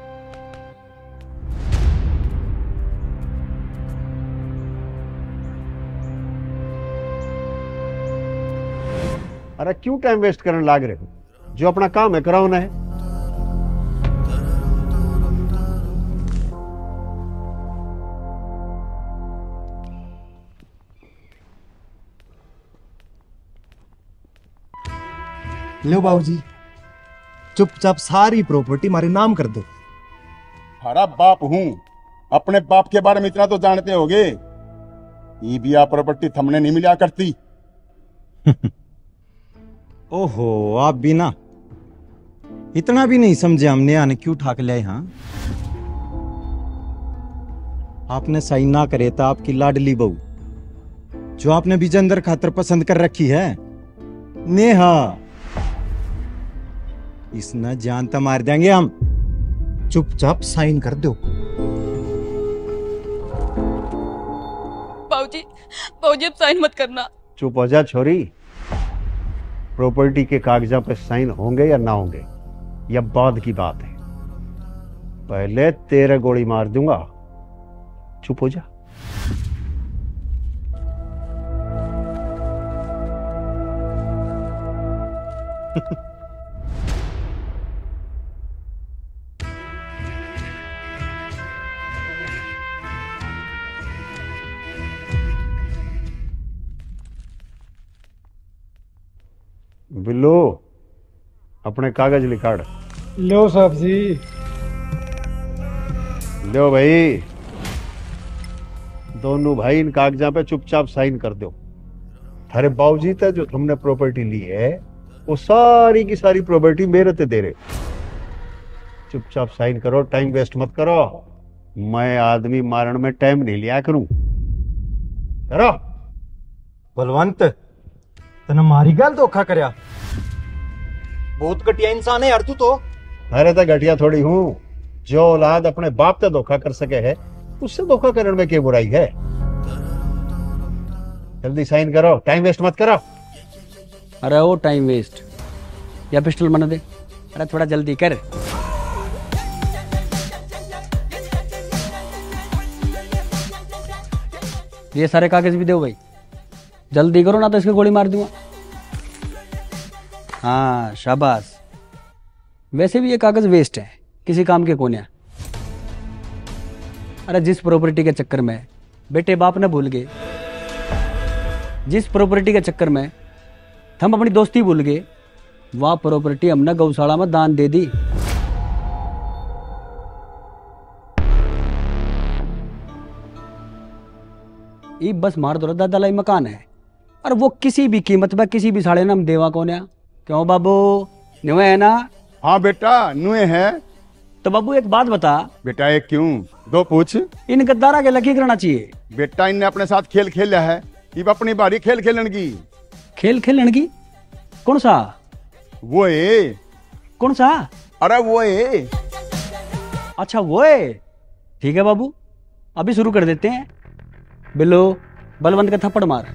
अरे क्यों टाइम वेस्ट करने लाग रहे हो? जो अपना काम है कराओ ना है।
लो बाबूजी, चुपचाप सारी प्रॉपर्टी हमारे नाम कर दो।
हरा बाप हूं, अपने बाप के बारे में इतना तो जानते होगे। ये भी आप प्रॉपर्टी थमने नहीं मिला करती।
ओहो, आप भी ना इतना भी नहीं समझे हमने आने क्यों ठाक लिया यहाँ। आपने सही ना करे था आपकी लाडली बहू, जो आपने विजेंद्र खातर पसंद कर रखी है, नेहा, इसने जान तो मार देंगे हम।
चुपचाप साइन कर दो।
बाबूजी अब साइन मत करना।
चुप हो जा छोरी। प्रॉपर्टी के कागजात पे साइन होंगे या ना होंगे यह बाद की बात है, पहले तेरे गोली मार दूंगा। चुप हो जा। बिल्लू अपने कागज लिखाड़।
लो साहब जी।
लो भाई, दोनों भाई इन कागजात पे चुपचाप साइन कर दो। थारे बाबूजी ते जो तुमने प्रॉपर्टी ली है वो सारी की सारी प्रॉपर्टी मेरे ते दे रहे। चुपचाप साइन करो, टाइम वेस्ट मत करो। मैं आदमी मारण में टाइम नहीं लिया करूं। करो।
बलवंत तने मारी गल धोखा करया। बहुत घटिया इंसान है यार तू तो।
अरे तो घटिया थोड़ी हूं। जो औलाद अपने बाप से धोखा कर सके है उससे धोखा करने में क्या बुराई है। जल्दी साइन करो, टाइम वेस्ट मत करो।
अरे वो टाइम वेस्ट या पिस्टल बना दे। अरे थोड़ा जल्दी कर। ये सारे कागज भी दो भाई, जल्दी करो ना तो इसको गोली मार दूंगा। हाँ शाबाश। वैसे भी ये कागज वेस्ट है, किसी काम के कोने। अरे जिस प्रॉपर्टी के चक्कर में बेटे बाप ने भूल गए, जिस प्रॉपर्टी के चक्कर में हम अपनी दोस्ती भूल गए, वह प्रॉपर्टी हमने गौशाला में दान दे दी। ये बस मार दो दादा लाई मकान है और वो किसी भी कीमत पर किसी भी साड़े नाम देवा कौन है। क्यों बाबू नुए है ना?
हाँ बेटा नुए है।
तो बाबू एक बात बता।
बेटा एक क्यों दो पूछ।
इन गद्दारा के लकी करना चाहिए।
बेटा इनने अपने साथ खेल खेला है, अब अपनी बारी खेल खेलन की।
खेल खेलन की? कौन सा?
वो है।
कौन सा?
अरे वो है।
अच्छा वो है, ठीक है बाबू अभी शुरू कर देते हैं। बिल्लो बलवंत का थप्पड़ मार।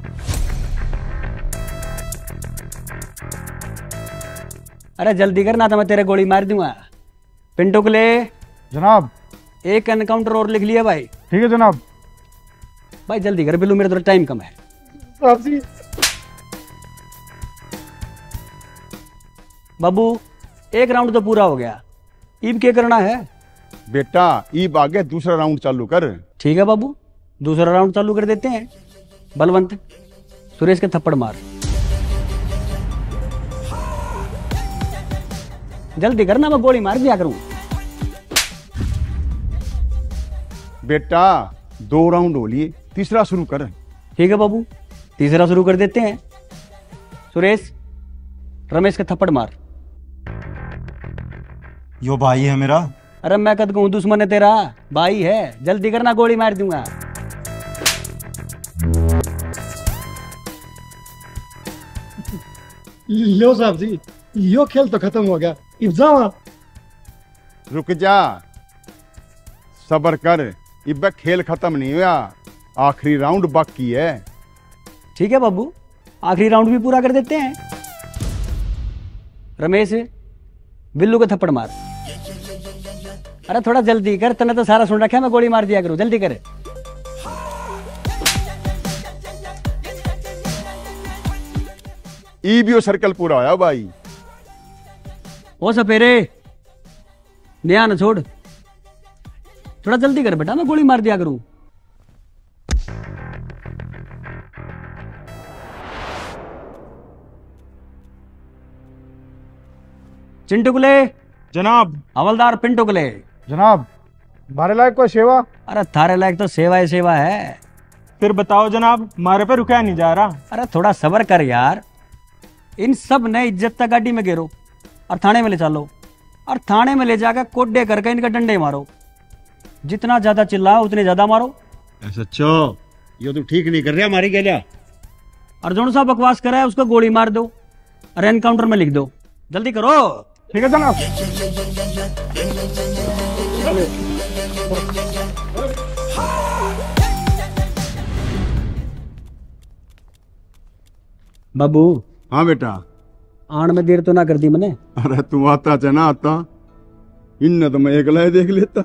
अरे जल्दी करना तो मैं तेरे गोली मार दूंगा। पिंटू के लिए
जनाब
एक एनकाउंटर और लिख लिया भाई।
ठीक है जनाब।
भाई जल्दी कर बिल्लू, मेरे थोड़ा टाइम कम है। बाबू एक राउंड तो पूरा हो गया, ईब क्या करना है?
बेटा ईब आगे दूसरा राउंड चालू कर।
ठीक है बाबू दूसरा राउंड चालू कर देते हैं। बलवंत सुरेश के थप्पड़ मार। जल्दी करना मैं गोली मार दिया करूं।
बेटा 2 राउंड हो लिए, तीसरा शुरू कर।
ठीक है बाबू तीसरा शुरू कर देते हैं। सुरेश रमेश के थप्पड़ मार।
यो भाई है मेरा।
अरे मैं कद कहूं दुश्मन है तेरा, भाई है। जल्दी करना गोली मार दूंगा।
लो साहब जी यो खेल तो खत्म हो गया, अब जाओ।
रुक जा, सब्र कर, इब खेल खत्म नहीं हुआ, आखिरी राउंड बाकी है।
ठीक है बाबू आखिरी राउंड भी पूरा कर देते हैं। रमेश बिल्लू का थप्पड़ मार। अरे थोड़ा जल्दी कर, तने तो सारा सुन रखा है, मैं गोली मार दिया करूं। जल्दी कर।
ई भी सर्कल पूरा होया भाई।
ओ सपेरे नया न छोड़, थोड़ा जल्दी कर बेटा, मैं गोली मार दिया करूं। चिंटू कुले
जनाब।
हवलदार पिंटू कुले
जनाब। मारे लायक कोई सेवा?
अरे थारे लायक तो सेवा ही सेवा है।
फिर बताओ जनाब, मारे पे रुका नहीं जा रहा।
अरे थोड़ा सब्र कर यार। इन सब ने इज्जत तक गाड़ी में घेरो और थाने में ले चलो, और थाने में ले जाकर कोड्डे करके इनका डंडे मारो। जितना ज्यादा चिल्लाओ उतने ज्यादा मारो।
सच्चो ये तो ठीक नहीं कर रहा हमारी गैलिया।
अर्जुन सा बकवास करा है उसको गोली मार दो और एनकाउंटर में लिख दो। जल्दी करो।
ठीक है जनाब।
बाबू।
हाँ बेटा।
आण में देर तो ना कर दी मैंने।
अरे तू आता जना आता, इन तो मैं अकेला ही देख लेता।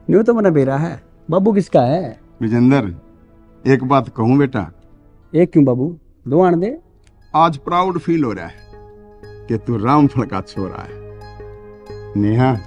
न्यू तो मैंने बेरा है। बाबू किसका है?
विजेंद्र, एक बात कहूं बेटा।
एक क्यों बाबू, दो आण दे।
आज प्राउड फील हो रहा है कि तू रामफल का छोरा है। नेहा,